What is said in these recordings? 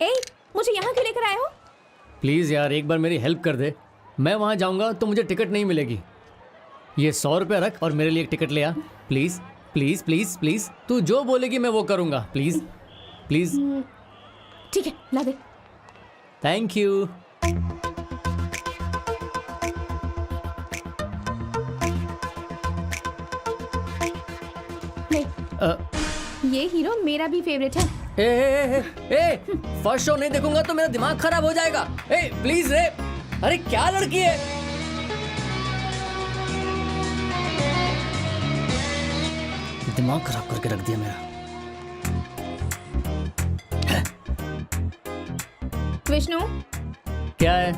ए, मुझे यहाँ क्यों लेकर आए हो? प्लीज़ यार एक बार मेरी हेल्प कर दे। मैं वहाँ जाऊँगा तो मुझे टिकट नहीं मिलेगी। ये 100 रुपये रख और मेरे लिए एक टिकट ले आ। प्लीज़ प्लीज़ प्लीज़ प्लीज़, तू जो बोलेगी मैं वो करूँगा। Please please. ठीक है, ला दे। Thank you. ये हीरो मेरा भी फेवरेट है। ए, फर्स्ट शो नहीं देखूंगा तो मेरा दिमाग खराब हो जाएगा। ए प्लीज रे, अरे क्या लड़की है। दिमाग खराब करके रख दिया मेरा। विष्णु, क्या है?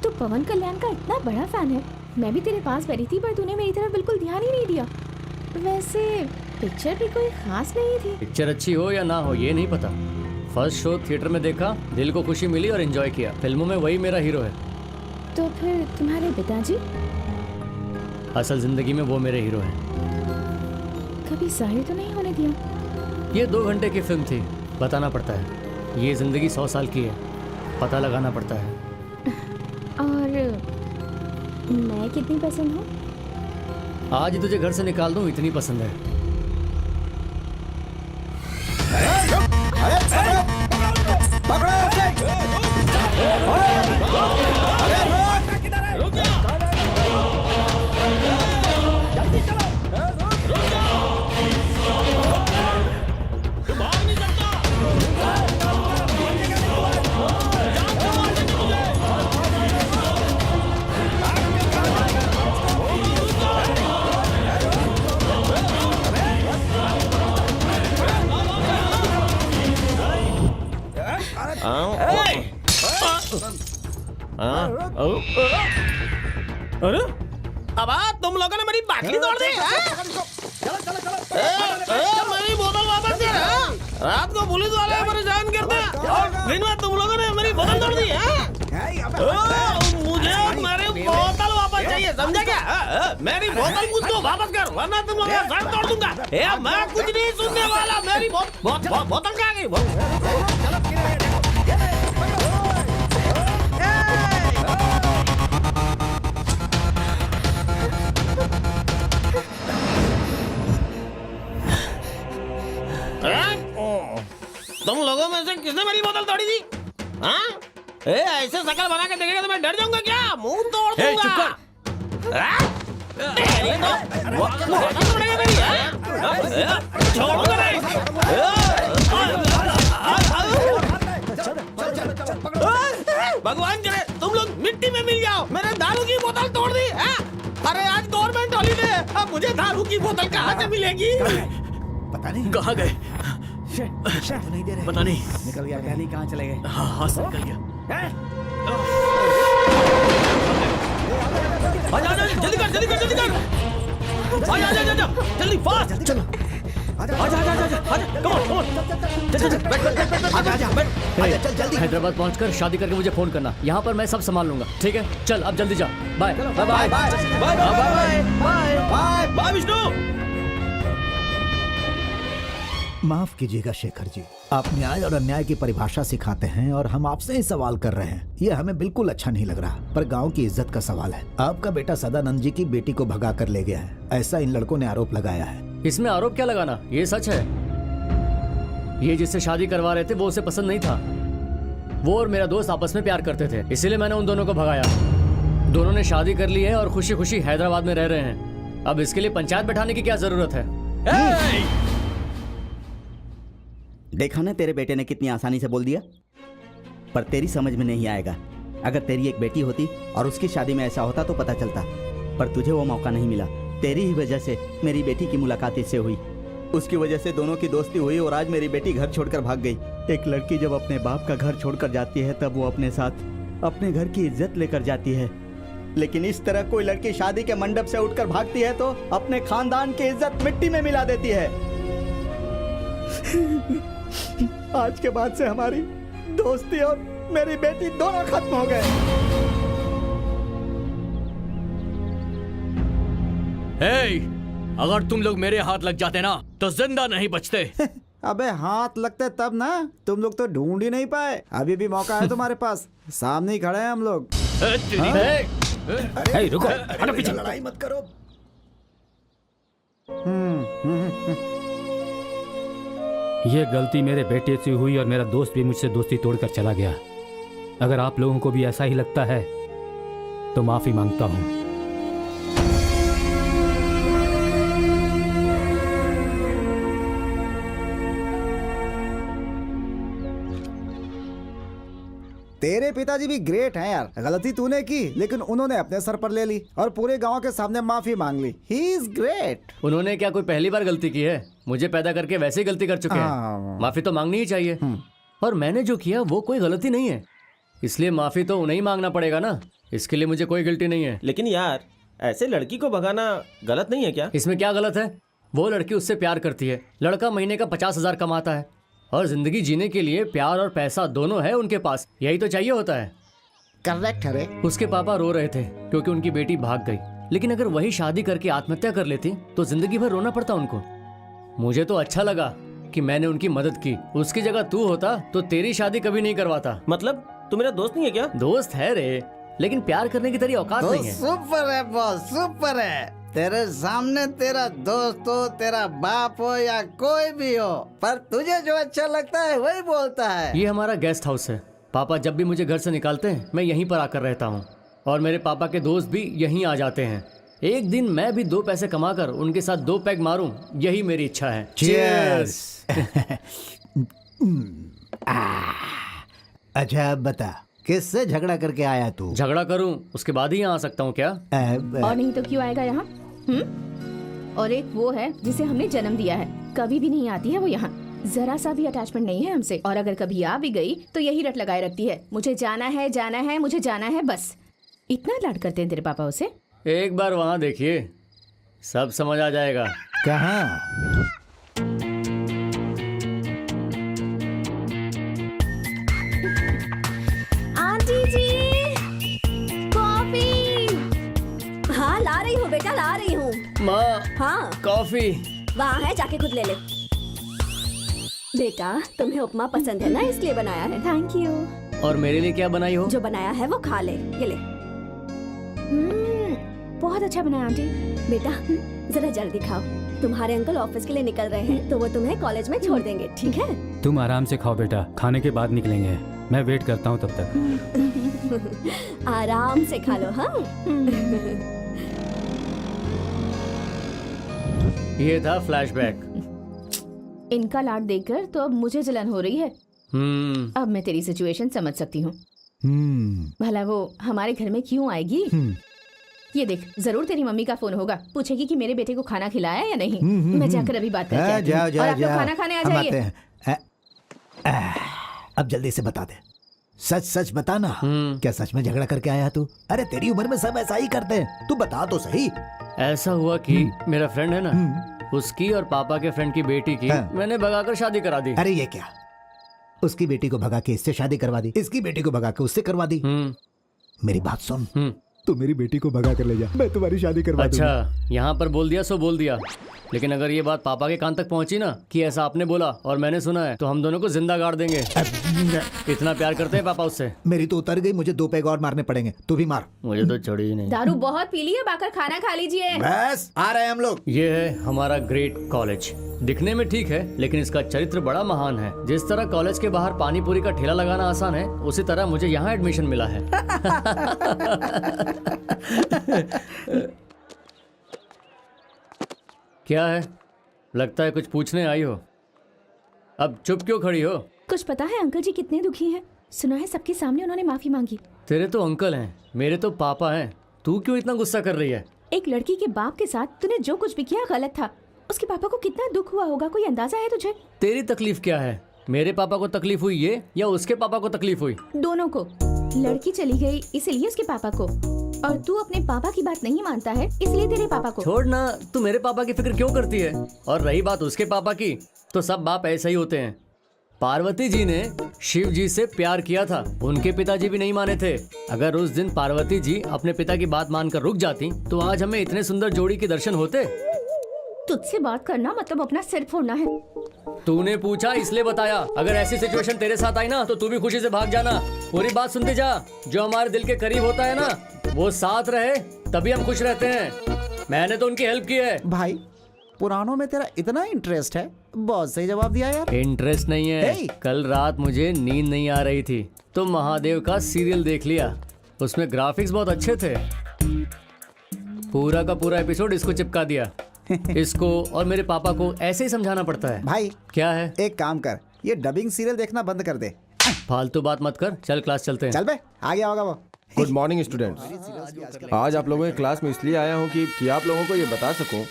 तू पवन कल्याण का इतना बड़ा फैन है। मैं भी तेरे पास बैठी थी पर तूने मेरी तरफ बिल्कुल ध्यान ही नहीं दिया। वैसे पिक्चर भी कोई खास नहीं थी। पिक्चर अच्छी हो या ना हो ये नहीं पता। फर्स्ट शो थिएटर में देखा, दिल को खुशी मिली और एंजॉय किया। फिल्मों में वही मेरा हीरो है। तो फिर तुम्हारे पिताजी? असल जिंदगी में वो मेरे हीरो हैं। कभी जाहिर तो नहीं होने दिया? ये 2 घंटे की फिल्म थी, बताना पड़ता है। ये जिंदगी 100 साल की है, पता लगाना पड़ता है। और मैं कितनी पसंद हूँ? आज ही तुझे घर से निकाल दूं, इतनी पसंद है। अरे अब तुम लोगों ने मेरी बाटली तोड़ दी। मेरी बोतल वापस दे। रात को पुलिस वाले परेशान करते हैं, दिन में तुम लोगों ने मेरी बोतल तोड़ दी। मुझे मेरी बोतल वापस चाहिए, समझा क्या? मेरी बोतल मुझको वापस कर वरना तुम लोगों का सर तोड़ दूंगा। मैं कुछ नहीं सुनने वाला। मेरी बोतल कहाँ गई? तुम लोगों में से किसने मेरी बोतल तोड़ी थी? हाँ? ऐसे शकल बना के देखेगा तो मैं डर जाऊंगा क्या? मुंह तोड़ दूंगा। चुप कर। बोतल तोड़ेगा मेरी? छोड़ूंगा नहीं। भगवान करे तुम लोग मिट्टी में मिल जाओ। मैंने दारू की बोतल तोड़ दी। अरे आज गवर्नमेंट हॉलीडे, अब मुझे दारू की बोतल कहाँ से मिलेगी? पता नहीं कहाँ गए। नहीं दे रहे। पता नहीं निकल गया, पता नहीं कहाँ चले गए। हाँ सर निकल गया। आजा जल्दी कर जल्दी कर जल्दी कर। आजा जल्दी फास्ट चलो। आजा कम ऑन चल बैठ जल्दी। हैदराबाद पहुंचकर शादी करके मुझे फोन करना। यहाँ पर मैं सब संभाल लूंगा, ठीक है? चल अब जल्दी जा। Bye bye bye bye bye Vishnu. माफ कीजिएगा शेखर जी, आप न्याय और अन्याय की परिभाषा सिखाते हैं और हम आपसे ही सवाल कर रहे हैं। ये हमें बिल्कुल अच्छा नहीं लग रहा, पर गांव की इज्जत का सवाल है। आपका बेटा सदानंद जी की बेटी को भगा कर ले गया है, ऐसा इन लड़कों ने आरोप लगाया है। इसमें आरोप क्या लगाना, ये सच है। ये जिससे शादी करवा रहे थे वो उसे पसंद नहीं था। वो और मेरा दोस्त आपस में प्यार करते थे, इसीलिए मैंने उन दोनों को भगाया। दोनों ने शादी कर ली है और खुशी खुशी हैदराबाद में रह रहे हैं। अब इसके लिए पंचायत बैठाने की क्या जरूरत है? देखा ना तेरे बेटे ने कितनी आसानी से बोल दिया, पर तेरी समझ में नहीं आएगा। अगर तेरी एक बेटी होती और उसकी शादी में ऐसा होता तो पता चलता, पर तुझे वो मौका नहीं मिला। तेरी ही वजह से मेरी बेटी की मुलाकात इससे हुई। उसकी वजह से दोनों की दोस्ती हुई और आज मेरी बेटी घर छोड़कर भाग गई। एक लड़की जब अपने बाप का घर छोड़कर जाती है तब वो अपने साथ अपने घर की इज्जत लेकर जाती है, लेकिन इस तरह कोई लड़की शादी के मंडप से उठकर भागती है तो अपने खानदान की इज्जत मिट्टी में मिला देती है। आज के बाद से हमारी दोस्ती और मेरी बेटी दोनों खत्म हो गए। हे, अगर तुम लोग मेरे हाथ लग जाते ना तो जिंदा नहीं बचते। अबे हाथ लगते तब ना, तुम लोग तो ढूंढ ही नहीं पाए। अभी भी मौका है तुम्हारे पास, सामने ही खड़े हैं हम लोग। रुको, हटो पीछे। लड़ाई मत करो। ये गलती मेरे बेटे से हुई और मेरा दोस्त भी मुझसे दोस्ती तोड़कर चला गया। अगर आप लोगों को भी ऐसा ही लगता है तो माफी मांगता हूँ। तेरे पिताजी भी ग्रेट हैं यार। गलती तूने की लेकिन उन्होंने अपने सर पर ले ली और पूरे गांव के सामने माफी मांग ली। He is great. उन्होंने क्या कोई पहली बार गलती की है? मुझे पैदा करके वैसे ही गलती कर चुके हैं। माफी तो मांगनी ही चाहिए। और मैंने जो किया वो कोई गलती नहीं है, इसलिए माफी तो उन्हें ही मांगना पड़ेगा ना। इसके लिए मुझे कोई गिल्टी नहीं है। लेकिन यार ऐसे लड़की को भगाना गलत नहीं है क्या? इसमें क्या गलत है? वो लड़की उससे प्यार करती है, लड़का महीने का 50,000 कमाता है और जिंदगी जीने के लिए प्यार और पैसा दोनों है उनके पास। यही तो चाहिए होता है। करेक्ट है रे। उसके पापा रो रहे थे क्योंकि उनकी बेटी भाग गई, लेकिन अगर वही शादी करके आत्महत्या कर लेती तो जिंदगी भर रोना पड़ता उनको। मुझे तो अच्छा लगा कि मैंने उनकी मदद की। उसकी जगह तू होता तो तेरी शादी कभी नहीं करवाता। मतलब तू मेरा दोस्त नहीं है क्या? दोस्त है रे, लेकिन प्यार करने की तेरी औकात तो नहीं है। सुपर है बॉस, सुपर है। तेरे सामने तेरा दोस्त हो, तेरा बाप हो या कोई भी हो, पर तुझे जो अच्छा लगता है वही बोलता है। ये हमारा गेस्ट हाउस है। पापा जब भी मुझे घर से निकालते हैं मैं यहीं पर आकर रहता हूँ और मेरे पापा के दोस्त भी यहीं आ जाते हैं। एक दिन मैं भी 2 पैसे कमाकर उनके साथ 2 पैग मारूं, यही मेरी इच्छा है। Cheers! अच्छा अब बता, किससे झगड़ा करके आया तू? झगड़ा करूं उसके बाद ही यहाँ आ सकता हूँ क्या? और नहीं तो क्यों आएगा यहाँ? और एक वो है जिसे हमने जन्म दिया है, कभी भी नहीं आती है वो यहाँ। जरा सा भी अटैचमेंट नहीं है हमसे, और अगर कभी आ भी गई तो यही रट लगाए रखती है, मुझे जाना है जाना है मुझे जाना है, बस। इतना लाड करते हैं तेरे पापा उसे। एक बार वहाँ देखिए, सब समझ आ जाएगा। कहाँ? आंटी जी, कॉफी। हाँ ला रही हूँ बेटा, ला रही हूँ। माँ, हाँ कॉफी। वहाँ है, जाके खुद ले ले। बेटा तुम्हें उपमा पसंद है ना, इसलिए बनाया है। Thank you. और मेरे लिए क्या बनाई हो? जो बनाया है वो खा ले, ये ले। बहुत अच्छा बनाया आंटी। बेटा जरा जल्दी खाओ, तुम्हारे अंकल ऑफिस के लिए निकल रहे हैं तो वो तुम्हें कॉलेज में छोड़ देंगे, ठीक है? तुम आराम से खाओ बेटा, खाने के बाद निकलेंगे। मैं वेट करता हूँ तब तक। आराम से खा लो। हाँ ये था फ्लैशबैक। इनका लाड देखकर तो अब मुझे जलन हो रही है। अब मैं तेरी सिचुएशन समझ सकती हूँ। भला वो हमारे घर में क्यों आएगी? ये देख, जरूर तेरी मम्मी का फोन होगा, पूछेगी कि मेरे बेटे को खाना खिलाया या नहीं। मैं जाकर अभी बात करके आती हूँ। और आप लोग खाना खाने आ जाइए। अब जल्दी से बता दे, सच सच बता ना। क्या सच में झगड़ा करके आया तू? अरे तेरी उम्र में सब ऐसा ही करते हैं, तू बता तो सही। ऐसा हुआ कि मेरा फ्रेंड है ना, उसकी और पापा के फ्रेंड की बेटी की मैंने भगाकर शादी करा दी। अरे ये क्या, उसकी बेटी को भगा के इससे शादी करवा दी, इसकी बेटी को भगा के उससे करवा दी। मेरी बात सुन, तू मेरी बेटी को भगा कर ले जा, मैं तुम्हारी शादी करवा दूंगा। अच्छा, यहाँ पर बोल दिया सो बोल दिया, लेकिन अगर ये बात पापा के कान तक पहुंची ना कि ऐसा आपने बोला और मैंने सुना है, तो हम दोनों को जिंदा गाड़ देंगे। इतना प्यार करते हैं पापा उससे। मेरी तो उतर गई, मुझे 2 पैग और मारने पड़ेंगे। तू भी मार। मुझे तो चढ़ी ही नहीं। दारू बहुत पी ली है, बाकर खाना खा लीजिए। बस आ रहे हैं हम लोग। ये है हमारा ग्रेट कॉलेज। दिखने में ठीक है, लेकिन इसका चरित्र बड़ा महान है। जिस तरह कॉलेज के बाहर पानी पूरी का ठेला लगाना आसान है, उसी तरह मुझे यहाँ एडमिशन मिला है। क्या है, लगता है कुछ पूछने आई हो। अब चुप क्यों खड़ी हो? कुछ पता है अंकल जी कितने दुखी हैं? सुना है सबके सामने उन्होंने माफी मांगी। तेरे तो अंकल हैं, मेरे तो पापा हैं। तू क्यों इतना गुस्सा कर रही है? एक लड़की के बाप के साथ तूने जो कुछ भी किया गलत था, उसके पापा को कितना दुख हुआ होगा, कोई अंदाजा है तुझे? तेरी तकलीफ क्या है? मेरे पापा को तकलीफ हुई ये या उसके पापा को तकलीफ हुई? दोनों को। लड़की चली गई इसलिए उसके पापा को, और तू अपने पापा की बात नहीं मानता है इसलिए तेरे पापा को। छोड़ ना, तू मेरे पापा की फिक्र क्यों करती है? और रही बात उसके पापा की, तो सब बाप ऐसे ही होते हैं। पार्वती जी ने शिव जी से प्यार किया था, उनके पिताजी भी नहीं माने थे। अगर उस दिन पार्वती जी अपने पिता की बात मानकर रुक जाती तो आज हमें इतने सुंदर जोड़ी के दर्शन होते। तुझसे बात करना मतलब अपना सिर फोड़ना है। तूने पूछा इसलिए बताया। अगर ऐसी सिचुएशन तेरे साथ आई ना तो तू भी खुशी से भाग जाना। पूरी बात सुनते जा। जो हमारे दिल के करीब होता है ना, वो साथ रहे तभी हम खुश रहते हैं। मैंने तो उनकी हेल्प की है। भाई पुरानों में तेरा इतना इंटरेस्ट है, बहुत सही जवाब दिया यार। इंटरेस्ट नहीं है। Hey! कल रात मुझे नींद नहीं आ रही थी तो महादेव का सीरियल देख लिया। उसमें ग्राफिक्स बहुत अच्छे थे। पूरा का पूरा एपिसोड इसको चिपका दिया। इसको और मेरे पापा को ऐसे ही समझाना पड़ता है। भाई क्या है? एक काम कर, ये डबिंग सीरियल देखना बंद कर दे। फालतू बात मत कर, चल क्लास चलते हैं। चल बे, आ गया होगा वो। Good morning students. आज आप लोगों की क्लास में इसलिए आया हूँ कि आप लोगों को ये बता सकूं।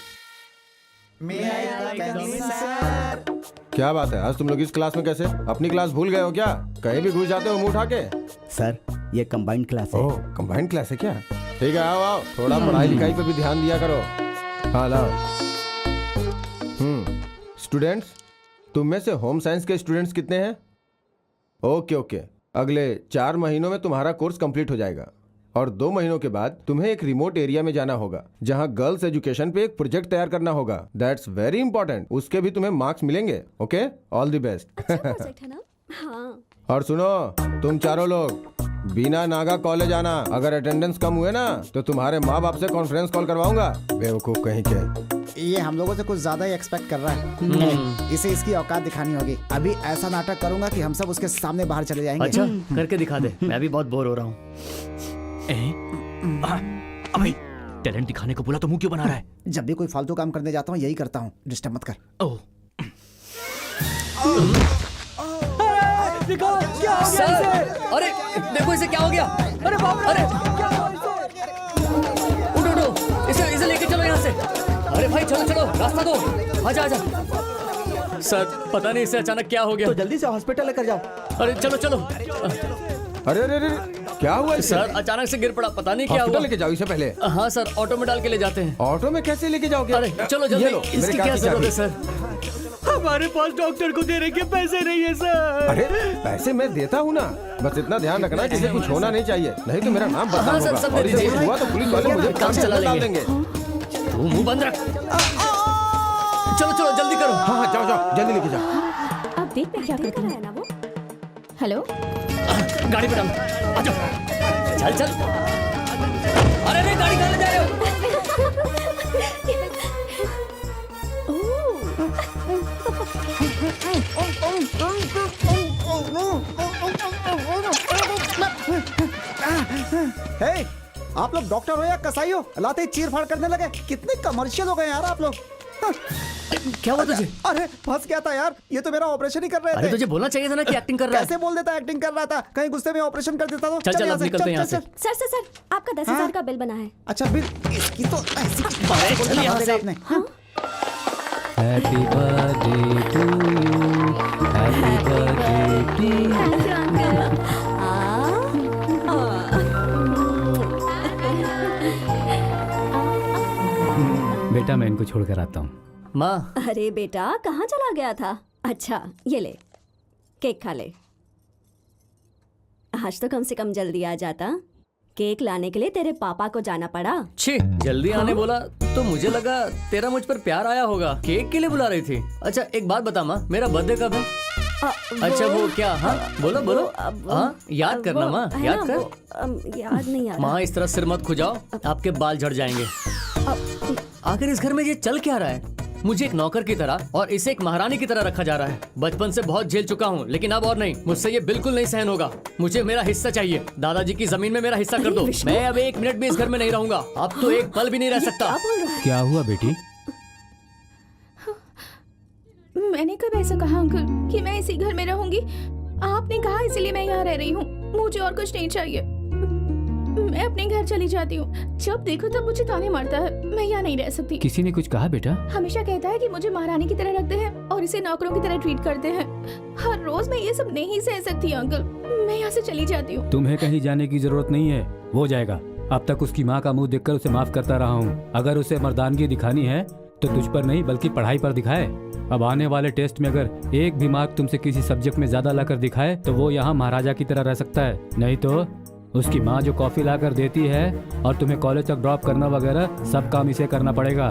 क्या बात है, आज तुम लोग इस क्लास में कैसे? अपनी क्लास भूल गए हो क्या? कहीं भी घुस जाते हो मुंह उठा के? सर ये कंबाइंड क्लास है। ओह, कंबाइंड क्लास है क्या? ठीक है, आओ आओ, थोड़ा पढ़ाई लिखाई पे भी ध्यान दिया करो। हाँ लाओ। स्टूडेंट्स, तुम में से होम साइंस के स्टूडेंट्स कितने हैं? ओके ओके, अगले 4 महीनों में तुम्हारा कोर्स कंप्लीट हो जाएगा और 2 महीनों के बाद तुम्हें एक रिमोट एरिया में जाना होगा जहां गर्ल्स एजुकेशन पे एक प्रोजेक्ट तैयार करना होगा। That's very important. उसके भी तुम्हें मार्क्स मिलेंगे। Okay, all the best. Project है ना? हाँ। और सुनो, तुम चारों लोग बिना नागा कॉलेज आना। अगर अटेंडेंस कम हुए ना तो तुम्हारे माँ बाप से कॉन्फ्रेंस कॉल करवाऊंगा। बेवकूफ कहीं के। ये हम लोगों से कुछ ज्यादा ही एक्सपेक्ट कर रहा है। इसे इसकी औकात दिखानी होगी। अभी ऐसा नाटक करूंगा कि हम सब उसके सामने बाहर चले जाएंगे। अच्छा, करके दिखा दे। मैं भी बहुत बोर हो रहा हूँ। अबे टैलेंट दिखाने को बोला तो मुंह क्यों बना रहा है? जब भी कोई फालतू काम करने जाता हूँ यही करता हूँ, डिस्टर्ब मत कर। ओह, सर, अरे देखो इसे क्या हो गया। अरे बाप रे, उठो उठो, इसे लेके चलो यहाँ से। अरे भाई चलो चलो, रास्ता दो। आजा आजा। सर पता नहीं इसे अचानक क्या हो गया। तो जल्दी से हॉस्पिटल लेकर जाओ। अरे चलो चलो। अरे अरे अरे, क्या हुआ इसे? सर अचानक से गिर पड़ा, पता नहीं क्या हॉस्पिटल हुआ। लेके जाओ इसे पहले। हाँ सर, ऑटो में डाल के ले जाते हैं। ऑटो में कैसे लेके जाओगे? अरे चलो जल्दी, ये लो, मेरे इसकी कार क्या की जरूरत है चाबी। सर? हमारे पास डॉक्टर को देने के पैसे नहीं है सर। अरे पैसे मैं देता हूँ ना, बस इतना ध्यान रखना कि इसे कुछ होना नहीं चाहिए, नहीं तो मेरा नाम बदनाम हाँ, सर, होगा। सब और दे इसे दीजिए। कुछ हुआ तो पुलिस वाले मुझे काम काम से चला अंदर डाल लेंगे। देंगे। तू मुंह बंद रख। चलो चलो जल्दी करो। हाँ हाँ, जाओ जाओ, जल्दी लेके जाओ। अब देख मैं क्या करती हूँ। है ना वो? हेलो, गाड़ी पे डाल। आ जाओ, चल चल। अरे अरे, गाड़ी कहाँ ले जा रहे हो? हे, आप लोग डॉक्टर हो या कसाई हो? लाते ही चीर फाड़ करने लगे। कितने कमर्शियल हो गए यार आप लोग। क्या हुआ तुझे? अरे फंस गया था यार, ये तो मेरा ऑपरेशन ही कर रहे अरे थे। तुझे बोलना चाहिए था ना कि एक्टिंग कर रहा है। कैसे बोल देता, एक्टिंग कर रहा था। कहीं गुस्से में ऑपरेशन कर देता तो। चल चल, यहाँ अब से, निकलते हैं यहाँ से। सर सर सर, आपका 10,000 का बिल बना है। अच्छा बिल, इसकी तो ऐसी अरे चल यहाँ से। आपने। हाँ? Happy birthday to you, happy birthday to you. बेटा मैं इनको छोड़कर आता हूँ। माँ, अरे बेटा कहाँ चला गया था? अच्छा ये ले, केक खा ले। आज तो कम से कम जल्दी आ जाता। केक लाने के लिए तेरे पापा को जाना पड़ा। छी, जल्दी आने बोला तो मुझे लगा तेरा मुझ पर प्यार आया होगा, केक के लिए बुला रही थी। अच्छा एक बात बता माँ, मेरा बर्थडे कब है? अच्छा वो क्या? हाँ बोलो बोलो। हाँ याद करना माँ, याद कर। याद नहीं आ रहा। माँ इस तरह सिर मत खुजाओ, आपके बाल झड़ जाएंगे। आखिर इस घर में ये चल क्या रहा है? मुझे एक नौकर की तरह और इसे एक महारानी की तरह रखा जा रहा है। बचपन से बहुत झेल चुका हूँ, लेकिन अब और नहीं। मुझसे ये बिल्कुल नहीं सहन होगा। मुझे मेरा हिस्सा चाहिए। दादाजी की जमीन में मेरा हिस्सा कर दो। मैं अब 1 मिनट भी इस घर में नहीं रहूंगा। अब तो एक पल भी नहीं रह सकता। क्या हुआ बेटी? मैंने कब ऐसा कहा अंकल कि मैं इसी घर में रहूंगी? आपने कहा इसलिए मैं यहाँ रह रही हूँ। मुझे और कुछ नहीं चाहिए। मैं अपने घर चली जाती हूँ। जब देखो तब मुझे ताने मारता है। मैं यहाँ नहीं रह सकती। किसी ने कुछ कहा बेटा? हमेशा कहता है कि मुझे महारानी की तरह रखते हैं और इसे नौकरों की तरह ट्रीट करते हैं। हर रोज मैं ये सब नहीं सह सकती अंकल। मैं यहाँ से चली जाती हूँ। तुम्हें कहीं जाने की जरूरत नहीं है, वो जाएगा। अब तक उसकी माँ का मुंह देखकर उसे माफ करता रहा हूँ। अगर उसे मर्दानगी दिखानी है तो तुझ पर नहीं बल्कि पढ़ाई पर दिखाए। अब आने वाले टेस्ट में अगर एक भी मार्क तुमसे किसी सब्जेक्ट में ज्यादा लाकर दिखाए तो वो यहाँ महाराजा की तरह रह सकता है, नहीं तो उसकी माँ जो कॉफी लाकर देती है और तुम्हें कॉलेज तक ड्रॉप करना वगैरह सब काम इसे करना पड़ेगा।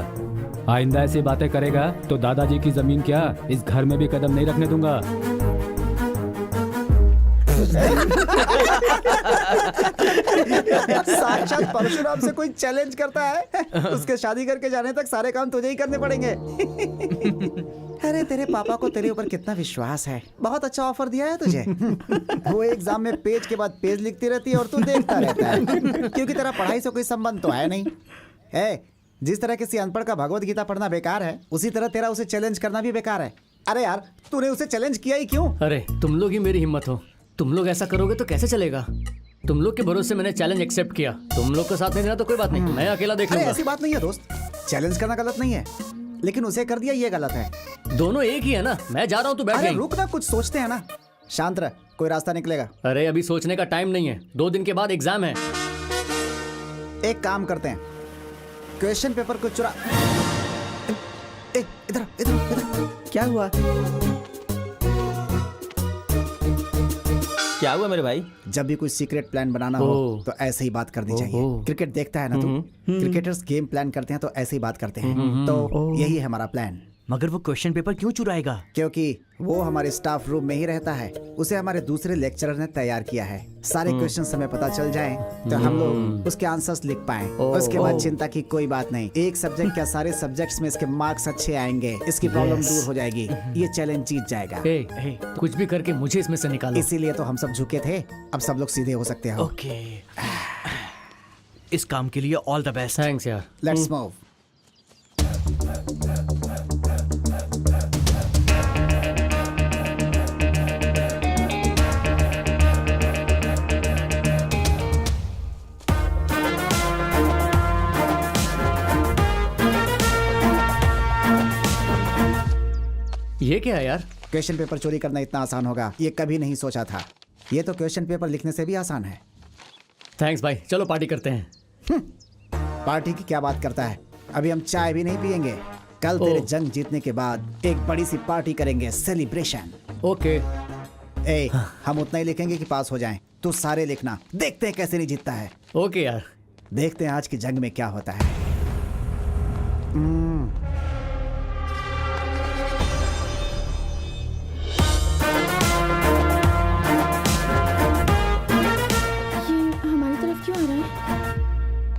आइंदा ऐसी बातें करेगा तो दादाजी की जमीन क्या इस घर में भी कदम नहीं रखने दूंगा। साक्षात परशुराम से कोई चैलेंज करता है? उसके शादी करके जाने तक सारे काम तुझे ही करने पड़ेंगे। अरे तेरे पापा को तेरे ऊपर कितना विश्वास है। बहुत अच्छा ऑफर दिया है तुझे। वो एग्जाम में पेज के बाद पेज लिखती रहती है और तू देखता रहता है, क्योंकि तेरा पढ़ाई से कोई संबंध तो है नहीं। जिस तरह किसी अनपढ़ का भगवत गीता पढ़ना बेकार है, उसी तरह तेरा उसे चैलेंज करना भी बेकार है। अरे यार, तूने उसे चैलेंज किया ही क्यों? अरे तुम लोग ही मेरी हिम्मत हो। तुम लोग ऐसा करोगे तो कैसे चलेगा? तुम लोग के भरोसे मैंने चैलेंज एक्सेप्ट किया। तुम लोग का साथ नहीं देना तो कोई बात नहीं, मैं अकेला देख लूंगा। ऐसी बात नहीं है दोस्त, चैलेंज करना गलत नहीं है, लेकिन उसे कर दिया ये गलत है। दोनों एक ही है ना। मैं जा रहा हूँ, तू बैठ गई। रुक ना, कुछ सोचते हैं ना। शांत रह, कोई रास्ता निकलेगा। अरे अभी सोचने का टाइम नहीं है, 2 दिन के बाद एग्जाम है। एक काम करते हैं, क्वेश्चन पेपर को चुरा। इधर इधर इधर। क्या हुआ? क्या हुआ मेरे भाई? जब भी कोई सीक्रेट प्लान बनाना हो तो ऐसे ही बात करनी चाहिए। क्रिकेट देखता है ना तू? क्रिकेटर्स गेम प्लान करते हैं तो ऐसे ही बात करते हैं। तो यही है हमारा प्लान। मगर वो क्वेश्चन पेपर क्यों चुराएगा? क्योंकि वो हमारे स्टाफ रूम में ही रहता है। उसे हमारे दूसरे लेक्चरर ने तैयार किया है। सारे क्वेश्चन हमें पता चल जाएं तो हम लोग उसके आंसर्स लिख पाएं। उसके बाद चिंता की कोई बात नहीं। एक सब्जेक्ट क्या सारे सब्जेक्ट्स में इसके मार्क्स अच्छे आएंगे। इसकी प्रॉब्लम दूर हो जाएगी। ये चैलेंज जीत जाएगा। कुछ भी करके मुझे इसमें से निकालो। इसीलिए तो हम सब झुके थे, अब सब लोग सीधे हो सकते हैं। ओके, इस काम के लिए ऑल द बेस्ट। थैंक्स यार। Let's move. ये क्या है यार? क्वेश्चन पेपर चोरी करना इतना आसान होगा ये कभी नहीं सोचा था। ये तो क्वेश्चन पेपर लिखने से भी आसान है। थैंक्स भाई, चलो पार्टी करते हैं। पार्टी की क्या बात करता है? अभी हम चाय भी नहीं पियेंगे। कल तेरे जंग जीतने के बाद एक बड़ी सी पार्टी करेंगे, सेलिब्रेशन। ओके। हम उतना ही लिखेंगे कि पास हो जाएं। तू सारे लिखना, देखते हैं कैसे नहीं जीतता है। ओके यार। देखते हैं आज की जंग में क्या होता है।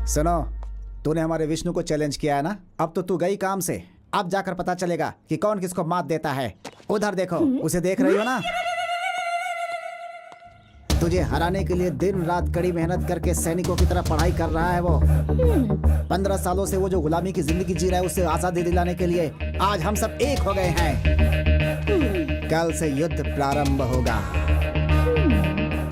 सुनो, तूने हमारे विष्णु को चैलेंज किया है ना? अब तो तू गई काम से। अब जाकर पता चलेगा कि कौन किसको मात देता है। उधर देखो, उसे देख रही हो ना? तुझे हराने के लिए दिन रात कड़ी मेहनत करके सैनिकों की तरह पढ़ाई कर रहा है वो। 15 सालों से वो जो गुलामी की जिंदगी जी रहा है, उससे आजादी दिलाने के लिए आज हम सब एक हो गए हैं। कल से युद्ध प्रारंभ होगा।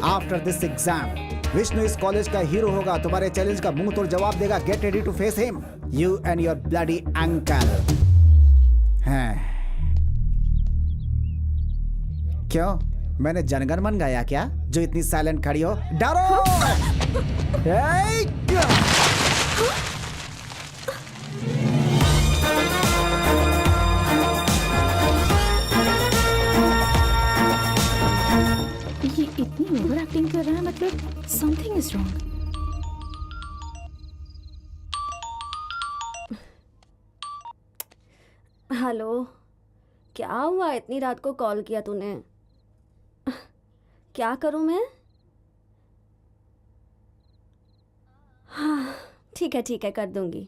आफ्टर दिस एग्जाम विष्णु इस कॉलेज का हीरो होगा। तुम्हारे चैलेंज का मुंह तोड़ जवाब देगा। Get ready to face him, you and your bloody uncle. क्यों, मैंने जनगण मन गाया क्या जो इतनी साइलेंट खड़ी हो? डरो! ये इतनी ओवर एक्टिंग कर रहा है, मतलब समथिंग इज रॉन्ग। हेलो, क्या हुआ? इतनी रात को कॉल किया तूने? क्या करूं मैं? हाँ ठीक है कर दूंगी।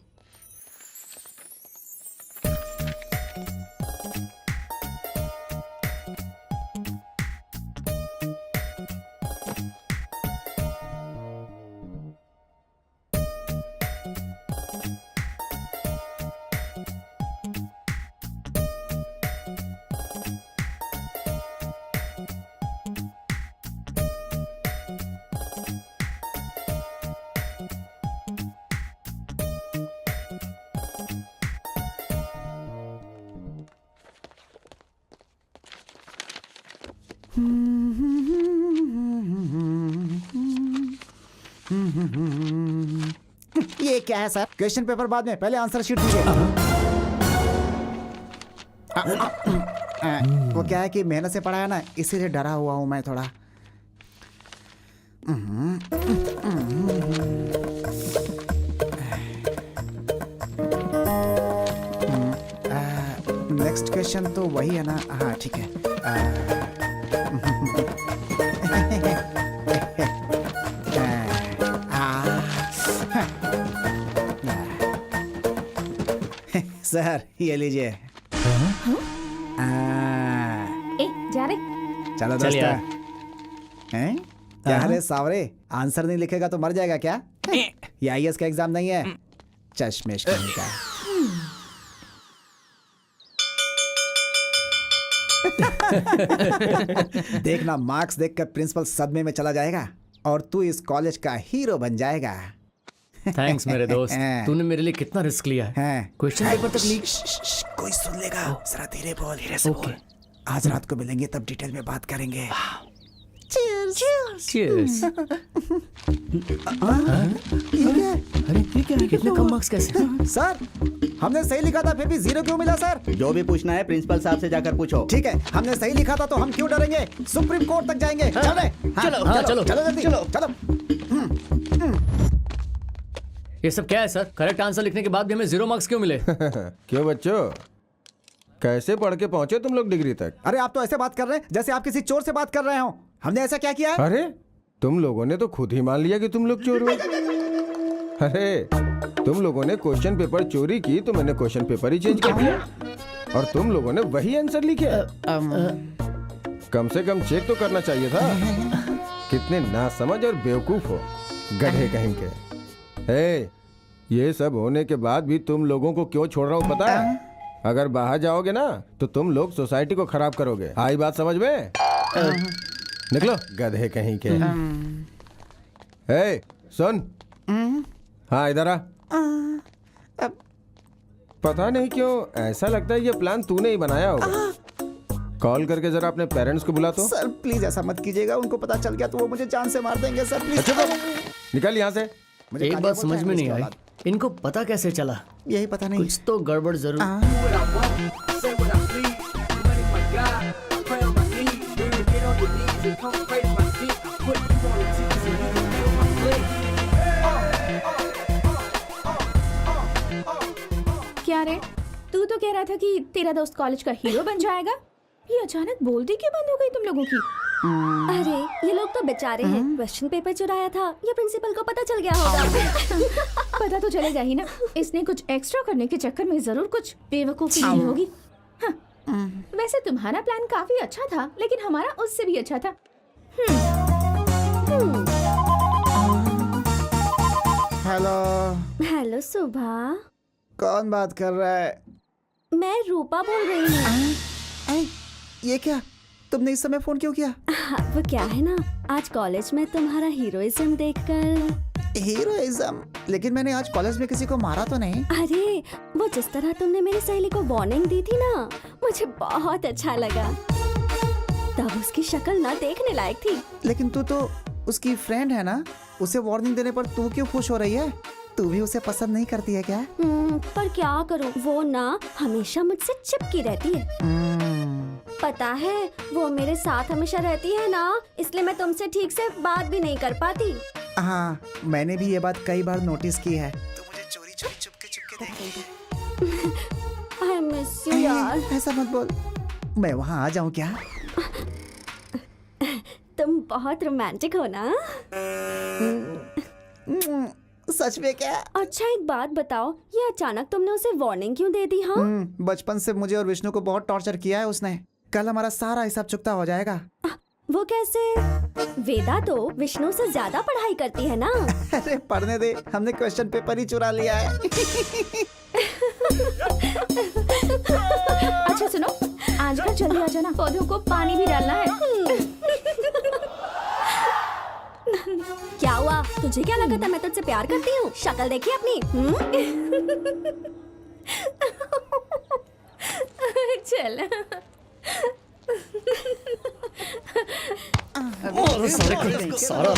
ये क्या है सर? क्वेश्चन पेपर बाद में, पहले आंसर शीट दीजिए। वो क्या है कि मेहनत से पढ़ा है ना, इसीलिए डरा हुआ हूं मैं थोड़ा। नेक्स्ट क्वेश्चन तो वही है ना? हाँ ठीक है। सर ये लीजिए। ए जा रे। चलो चल दोस्त। यार। हैं? क्या रे सावरे, आंसर नहीं लिखेगा तो मर जाएगा क्या? ये आईएएस का एग्जाम नहीं है, चश्मेश कहीं का। देखना, मार्क्स देखकर प्रिंसिपल सदमे में चला जाएगा और तू इस कॉलेज का हीरो बन जाएगा। थैंक्स मेरे दोस्त, तूने मेरे लिए कितना रिस्क लिया है। हैं? क्वेश्चन पेपर तक लीक। कोई सुन लेगा, जरा धीरे बोल, धीरे से बोल। आज रात को मिलेंगे तब डिटेल में बात करेंगे। चीयर्स। अरे ये क्या? कितने कम मार्क्स कैसे? सर हमने सही लिखा था, फिर भी 0 क्यों मिला सर? जो भी पूछना है प्रिंसिपल साहब से जाकर पूछो। ठीक है, हमने सही लिखा था तो हम क्यों डरेंगे? सुप्रीम कोर्ट तक जाएंगे। चल रहे? चलो चलो जल्दी, चलो। ये सब क्या है सर? करेक्ट आंसर लिखने के बाद भी हमें 0 मार्क्स क्यों मिले? क्यों बच्चों, कैसे पढ़ के पहुंचे तुम लोग डिग्री तक? अरे आप तो ऐसे बात कर रहे हैं जैसे आप किसी चोर से बात कर रहे हो। हमने ऐसा क्या किया है? अरे तुम लोगों ने तो खुद ही मान लिया कि तुम लोग चोर हो। अरे तुम लोगों ने क्वेश्चन पेपर चोरी की तो मैंने क्वेश्चन पेपर ही चेंज कर दिया और तुम लोगों ने वही आंसर लिखे। कम से कम चेक तो करना चाहिए था। कितने नासमझ और बेवकूफ हो, गधे कहीं के। ये सब होने के बाद भी तुम लोगों को क्यों छोड़ रहा हूँ पता है? अगर बाहर जाओगे ना तो तुम लोग सोसाइटी को खराब करोगे। आई बात समझ में? निकलो गधे कहीं के। सुन, हाँ इधर आ। पता नहीं क्यों ऐसा लगता है ये प्लान तूने ही बनाया होगा। कॉल करके जरा अपने पेरेंट्स को बुला तो। सर प्लीज ऐसा मत कीजिएगा, उनको पता चल गया तो वो मुझे जान से मार देंगे सर, प्लीज। अच्छा तो निकल यहाँ से। एक बात समझ में नहीं आई, इनको पता कैसे चला? यही पता नहीं। कुछ तो गड़बड़ जरूर। क्या रे, तू तो कह रहा था कि तेरा दोस्त कॉलेज का हीरो बन जाएगा। ये अचानक बोलती क्यों बंद हो गई तुम लोगों की? अरे ये लोग तो बेचारे हैं, क्वेश्चन पेपर चुराया था, ये प्रिंसिपल को पता चल गया होगा। पता तो चलेगा ही ना। इसने कुछ एक्स्ट्रा करने के चक्कर में जरूर कुछ बेवकूफी की होगी। हाँ। वैसे तुम्हारा प्लान काफी अच्छा था, लेकिन हमारा उससे भी अच्छा था। हेलो। हेलो सुभा। कौन बात कर रहा है? मैं रूपा बोल रही हूँ। ये क्या, तुमने इस समय फोन क्यों किया? हाँ, वो क्या है ना, आज कॉलेज में तुम्हारा हीरोइज्म देखकर। हीरोइज्म? लेकिन मैंने आज कॉलेज में किसी को मारा तो नहीं। अरे वो जिस तरह तुमने मेरी सहेली को वार्निंग दी थी ना, मुझे बहुत अच्छा लगा। तब उसकी शक्ल ना देखने लायक थी। लेकिन तू तो उसकी फ्रेंड है ना, उसे वार्निंग देने पर तू क्यों खुश हो रही है? तू भी उसे पसंद नहीं करती है क्या? पर क्या करूं, वो ना हमेशा मुझसे चिपकी रहती है। पता है, वो मेरे साथ हमेशा रहती है ना, इसलिए मैं तुमसे ठीक से बात भी नहीं कर पाती। हाँ, मैंने भी ये बात कई बार नोटिस की है। तू मुझे चोरी चोरी चुपके देखती है। I miss you यार। ऐसा मत बोल, मैं वहाँ आ जाऊँ क्या? तुम बहुत रोमांटिक हो ना। सच में क्या? अच्छा एक बात बताओ, ये अचानक तुमने उसे वार्निंग क्यों दे दी? हाँ, बचपन से मुझे और विष्णु को बहुत टॉर्चर किया है उसने। कल हमारा सारा हिसाब चुकता हो जाएगा। वो कैसे? वेदा तो विष्णु से ज्यादा पढ़ाई करती है ना। अरे पढ़ने दे, हमने क्वेश्चन पेपर ही चुरा लिया है। अच्छा सुनो, आजकल जल्दी आ जाना, पौधों को पानी भी डालना है। क्या हुआ, तुझे क्या लगा था मैं तुझसे प्यार करती हूँ? शक्ल देखी अपनी। चल। सारा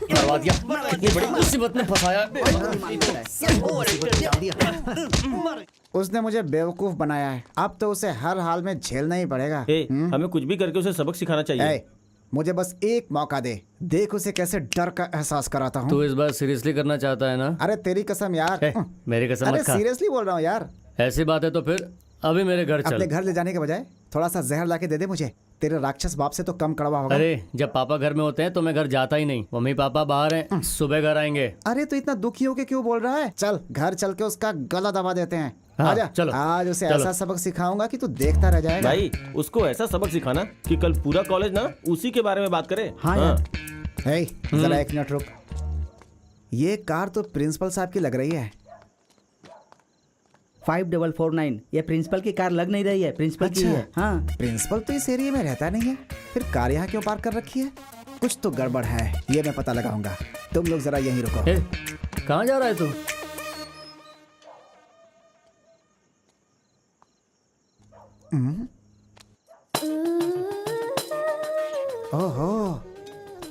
करवा दिया, कितनी बड़ी मुसीबत में फंसाया। उसने मुझे बेवकूफ बनाया है, अब तो उसे हर हाल में झेलना ही पड़ेगा। हमें कुछ भी करके उसे सबक सिखाना चाहिए। मुझे बस एक मौका दे, देख उसे कैसे डर का एहसास कराता हूँ। तू इस बार सीरियसली करना चाहता है ना? अरे तेरी कसम यार। मेरी कसम अरे मत खा। सीरियसली बोल रहा हूँ यार। ऐसी बात है तो फिर अभी मेरे घर चल। अपने घर ले जाने के बजाय थोड़ा सा जहर लाके दे दे मुझे, तेरे राक्षस बाप से तो कम कड़वा होगा। अरे जब पापा घर में होते हैं तो मैं घर जाता ही नहीं, मम्मी पापा बाहर हैं, सुबह घर आएंगे। अरे तो इतना दुखी होके क्यों बोल रहा है? चल घर चल के उसका गला दबा देते हैं। हाँ, आजा, चलो, आज उसे चलो। ऐसा सबक सिखाऊंगा कि तू देखता रह जाएगा। भाई उसको ऐसा सबक सिखाना कि कल पूरा कॉलेज ना उसी के बारे में बात करे। हाँ यार। हे, जरा एक मिनट रुक। ये कार तो प्रिंसिपल साहब की लग रही है। 5449 ये प्रिंसिपल की कार लग नहीं रही है, प्रिंसिपल की है। हाँ प्रिंसिपल तो इस एरिया में रहता नहीं है, फिर कार यहाँ क्यों पार्क कर रखी है? कुछ तो गड़बड़ है, ये मैं पता लगाऊंगा। तुम लोग जरा यहीं रुको। कहाँ जा रहा है तू? ओहो,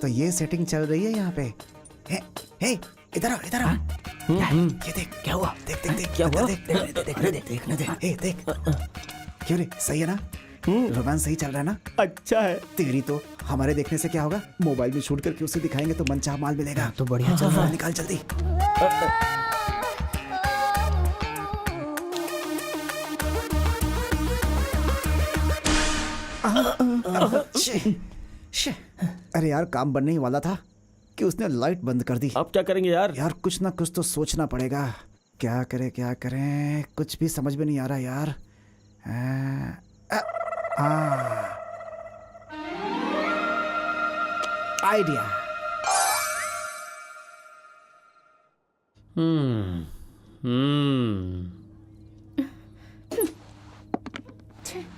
तो ये सेटिंग चल रही है यहाँ पे। हे, हे, इधर आओ, इधर आओ। ये देख क्या हुआ? देख देख देख क्या हुआ? देखने दे। हे देख, क्यों रे, सही है ना? रोमांस सही चल रहा है ना? अच्छा है। तेरी तो हमारे देखने से क्या होगा? मोबाइल में शूट करके उसे दिखाएंगे तो मनचाहा माल मिलेगा। तो बढ़िया चल फोन निकाल जल्दी। अरे यार काम बनने ही वाला था कि उसने लाइट बंद कर दी। अब क्या करेंगे यार? यार कुछ ना कुछ तो सोचना पड़ेगा। क्या करें कुछ भी समझ में नहीं आ रहा यार। आइडिया।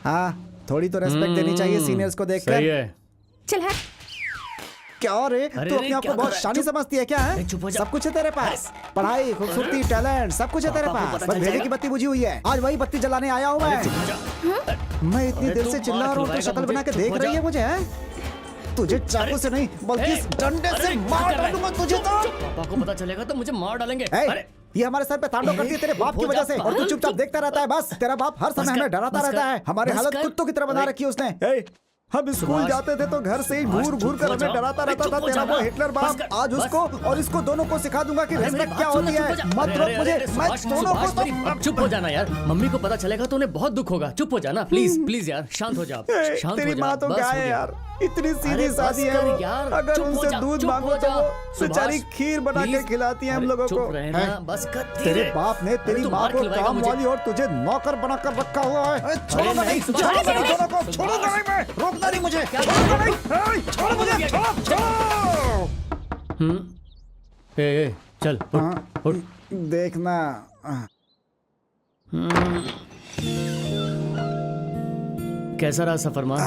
हाँ थोड़ी तो रेस्पेक्ट देनी चाहिए सीनियर्स को देखकर। सही है। चल हट। क्या रे, तू अपने आप को बहुत शानी समझती है क्या है? सब कुछ है तेरे पास, पढ़ाई, खूबसूरती, टैलेंट, सब कुछ है तेरे पास। बस भेजे की बत्ती बुझी हुई है। आज वही बत्ती जलाने आया हूँ मैं इतनी देर से चिल्ला रहा हूँ, तो शक्ल बना के देख रही है मुझे। तुझे चाकू से नहीं बल्कि इस डंडे से मार डालूंगा तुझे तो। पापा को पता चलेगा तो मुझे मार डालेंगे। ये हमारे सर पे तांडव करती है तेरे बाप की वजह से, और तू चुपचाप देखता रहता है। बस तेरा बाप हर समय हमें डराता रहता है। हमारी हालत कुत्तों की तरह बना रखी है उसने। हम स्कूल जाते थे तो घर से ही घूर घूर कर हमें डराता रहता था तेरा वो हिटलर बाप। आज उसको और इसको दोनों को सिखा दूंगा कि रिस्पेक्ट क्या होती है। मत रोक मुझे, मैं दोनों को तो। चुप हो जाना यार, मम्मी को पता चलेगा तो उन्हें बहुत दुख होगा। चुप हो जाना प्लीज प्लीज यार, शांत हो जा, शांत हो जा। तेरी माँ तो क्या है यार, इतनी सीधी सादी है वो। अगर उनसे दूध मांगो तो वो बेचारी खीर बना के खिलाती है हम लोगों को। तेरे बाप ने तेरी माँ को काम वाली और तुझे नौकर बनाकर रखा हुआ है। छोड़ूंगा नहीं, छोड़ूंगा नहीं दोनों को, छोड़ूंगा नहीं मैं, रोकना नहीं मुझे, छोड़ूंगा नहीं, छोड़ मुझे, छोड़। चल उठ। देखना। कैसा रहा सफर माँ?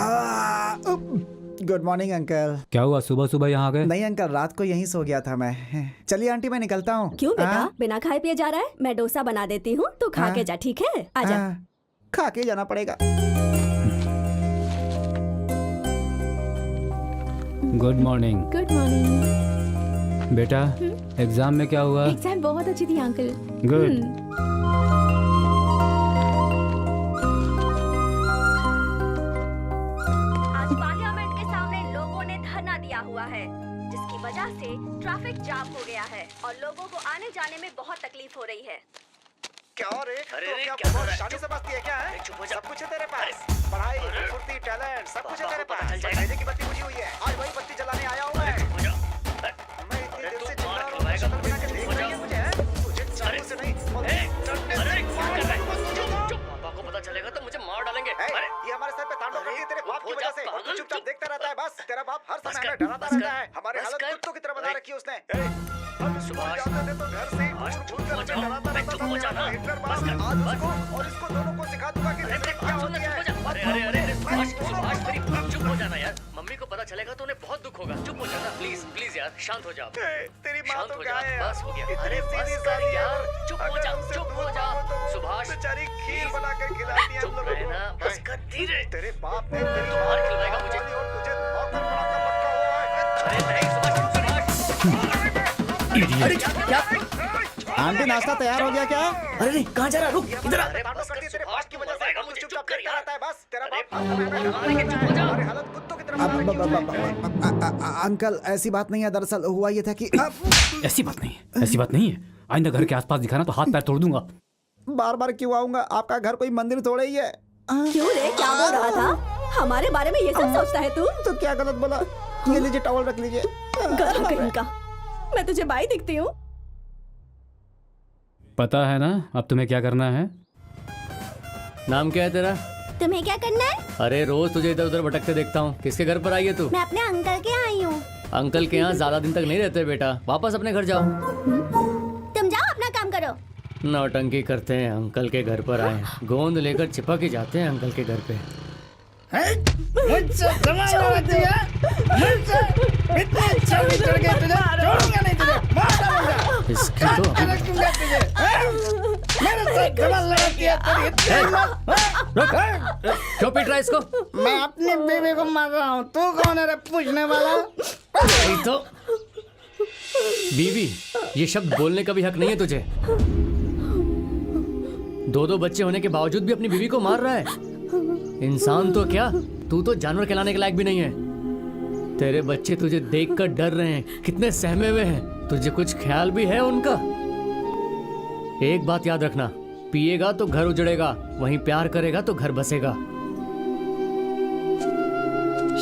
Good morning uncle. क्या हुआ, सुबह सुबह यहाँ आ गए? नहीं अंकल, रात को यहीं सो गया था मैं। चलिए आंटी मैं निकलता हूँ। क्यों बेटा, बिना खाए पिए जा रहा है? मैं डोसा बना देती हूँ, तू खा के जा, ठीक है? आजा। खा के जाना पड़ेगा। Good morning. Good morning. बेटा एग्जाम में क्या हुआ? एग्जाम बहुत अच्छी थी अंकल। गुड। वजह से ट्रैफिक जाम हो गया है और लोगों को आने जाने में बहुत तकलीफ हो रही है। क्या रे, तो क्या बहुत शानी समझती है क्या है? सब कुछ है तेरे पास, पढ़ाई, खूबसूरती, टैलेंट, सब कुछ है तेरे पास। भेजे की बत्ती बुझी हुई है, आज वही बत्ती जलाने आया हूँ मैं। इतनी देर से चिल्ला रहा हूँ, शक्ल बना के देख रही है मुझे। तुझे चाकू से नहीं, पापा को पता चलेगा तो मुझे मार डालेंगे। ये हमारे सर पे तांडव करती है तेरे बाप की वजह से, और तू चुपचाप देखता रहता है। बस तेरा बाप हर समय हमें डराता रहता है। हमारी हालत कुत्तों की तरह बना रखी है उसने। सुभाष चुप हो जाओ, मैं चुप हो जाना, बस कर, बस। और इसको दोनों को सिखा दूंगा कि अरे क्या होना, चुप हो जा। अरे अरे अरे सुभाष मेरी चुप हो जाना यार, मम्मी को पता चलेगा तो उन्हें बहुत दुख होगा। चुप हो जाना प्लीज प्लीज यार, शांत हो जाओ। तेरी माँ शांत तो हो क्या जा, है बस हो गया। इतनी अरे बस सीधी कर सादी है। यार, चुप हो जा, अगर उसे चुप हो दूध जा। दो तो सुभाष बेचारी खीर please, बना कर खिलाती है हम चुप लोगों रहे को। ना, बस कर धीरे। तेरे बाप ने तेरी तू बाहर खिलवाएगा मुझे। और तुझे नौकर बनाकर रखा हुआ है। अरे नहीं सुभाष, अरे क्या आंटी नाश्ता तैयार हो गया क्या? अरे नहीं, कहाँ जा रहा है? रुक इधर आ। अरे बस कर सुभाष, तू मरवाएगा मुझे, चुप कर यार। रहता है बस तेरा बाप चुप हो जा। अरे हालत कुत्तों की तरह। अंकल ऐसी बात नहीं है, दरअसल हुआ ये था कि ऐसी बात नहीं है, ऐसी बात नहीं है। आइंदा घर के आसपास दिखाना तो हाथ पैर तोड़ दूंगा। बार बार क्यों आऊंगा? आपका घर कोई मंदिर थोड़ा ही है। क्यों रे, क्या बोल रहा था? हमारे बारे में ये सब सोचता है तू? तो क्या गलत बोला? ये लीजिए टॉवल रख लीजिए। गधा कहीं का, मैं तुझे बाई दिखती हूँ? पता है ना अब तुम्हें क्या करना है? नाम क्या है तेरा? तुम्हें क्या करना है? अरे रोज तुझे इधर उधर भटकते देखता हूँ। किसके घर पर आई है तू? मैं अपने अंकल के यहाँ आई हूँ। अंकल के यहाँ ज्यादा दिन तक नहीं रहते बेटा, वापस अपने घर जाओ। तुम जाओ अपना काम करो। नौटंकी करते हैं, अंकल के घर पर आए, गोंद लेकर चिपक ही जाते हैं अंकल के घर पे। मुझसे सवाल लगाती है, मुझसे इतनी चढ़ के तुझे छोड़ूंगा नहीं, तुझे मार डालूंगा। इसकी तो अभी- रखूंगा तुझे। मेरे से सवाल लगाती है तेरी इतनी हिम्मत। रुक, क्यों पीट रहा है इसको? मैं अपनी बीवी को मार रहा हूँ, तू कौन है रे पूछने वाला? यही तो बीवी, ये शब्द बोलने का भी हक नहीं है तुझे। दो बच्चे होने के बावजूद भी अपनी बीवी को मार रहा है। इंसान तो क्या, तू तो जानवर कहलाने के लायक भी नहीं है। तेरे बच्चे तुझे देखकर डर रहे हैं, कितने सहमे हुए हैं। तुझे कुछ ख्याल भी है उनका? एक बात याद रखना, पिएगा तो घर उजड़ेगा, वहीं प्यार करेगा तो घर बसेगा।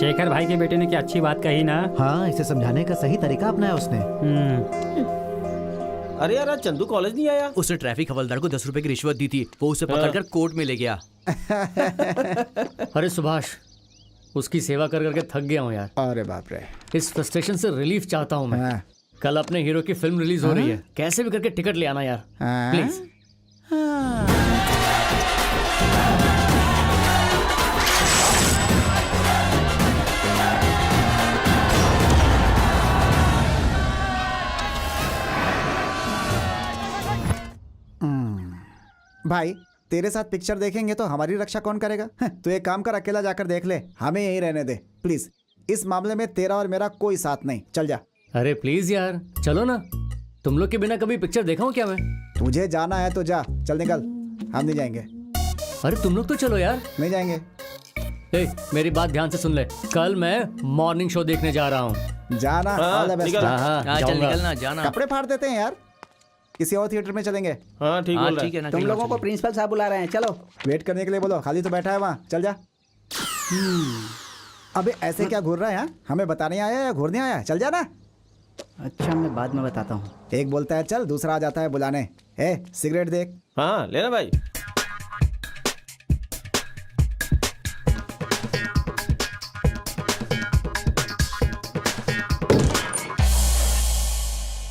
शेखर भाई के बेटे ने क्या अच्छी बात कही ना? हाँ, इसे समझाने का सही तरीका अपनाया उसने। अरे यार आज चंदू कॉलेज नहीं आया। उसने ट्रैफिक हवलदार को 10 रुपए की रिश्वत दी थी, वो उसे पकड़कर कोर्ट में ले गया। अरे सुभाष, उसकी सेवा कर करके थक गया हूँ यार। अरे बाप रे। इस फ्रस्ट्रेशन से रिलीफ चाहता हूँ मैं। हाँ। कल अपने हीरो की फिल्म रिलीज हो रही है, कैसे भी करके टिकट ले आना यार, हाँ। प्लीज। भाई तेरे साथ पिक्चर देखेंगे तो हमारी रक्षा कौन करेगा? तू एक काम कर, अकेला जाकर देख ले, हमें यहीं रहने दे प्लीज। इस मामले में तेरा और मेरा कोई साथ नहीं, चल जा। अरे प्लीज यार चलो ना, तुम लोग के बिना कभी पिक्चर देखा हूँ क्या मैं? तुझे जाना है तो जा, चल निकल। हम नहीं जाएंगे। अरे तुम लोग तो चलो यार। नहीं जाएंगे। ए, मेरी बात ध्यान से सुन ले, कल मैं मॉर्निंग शो देखने जा रहा हूँ। जाना। all the best। निकल। हाँ, चल जाऊंगा। निकलना, जाना। कपड़े फाड़ देते हैं यार, किसी और थिएटर में चलेंगे। हाँ ठीक बोल रहा ठीक है। है ना, तुम कहीं लोगों और को चलेंगे। प्रिंसिपल साहब बुला रहे हैं, चलो। वेट करने के लिए बोलो, खाली तो बैठा है वहाँ, चल जा। अबे ऐसे क्या घूर रहा है? यहाँ हमें बताने आया या घूरने आया? चल जा ना। अच्छा, मैं बाद में बताता हूँ। एक बोलता है चल, दूसरा आ जाता है बुलाने। ए सिगरेट देख। हाँ लेना भाई।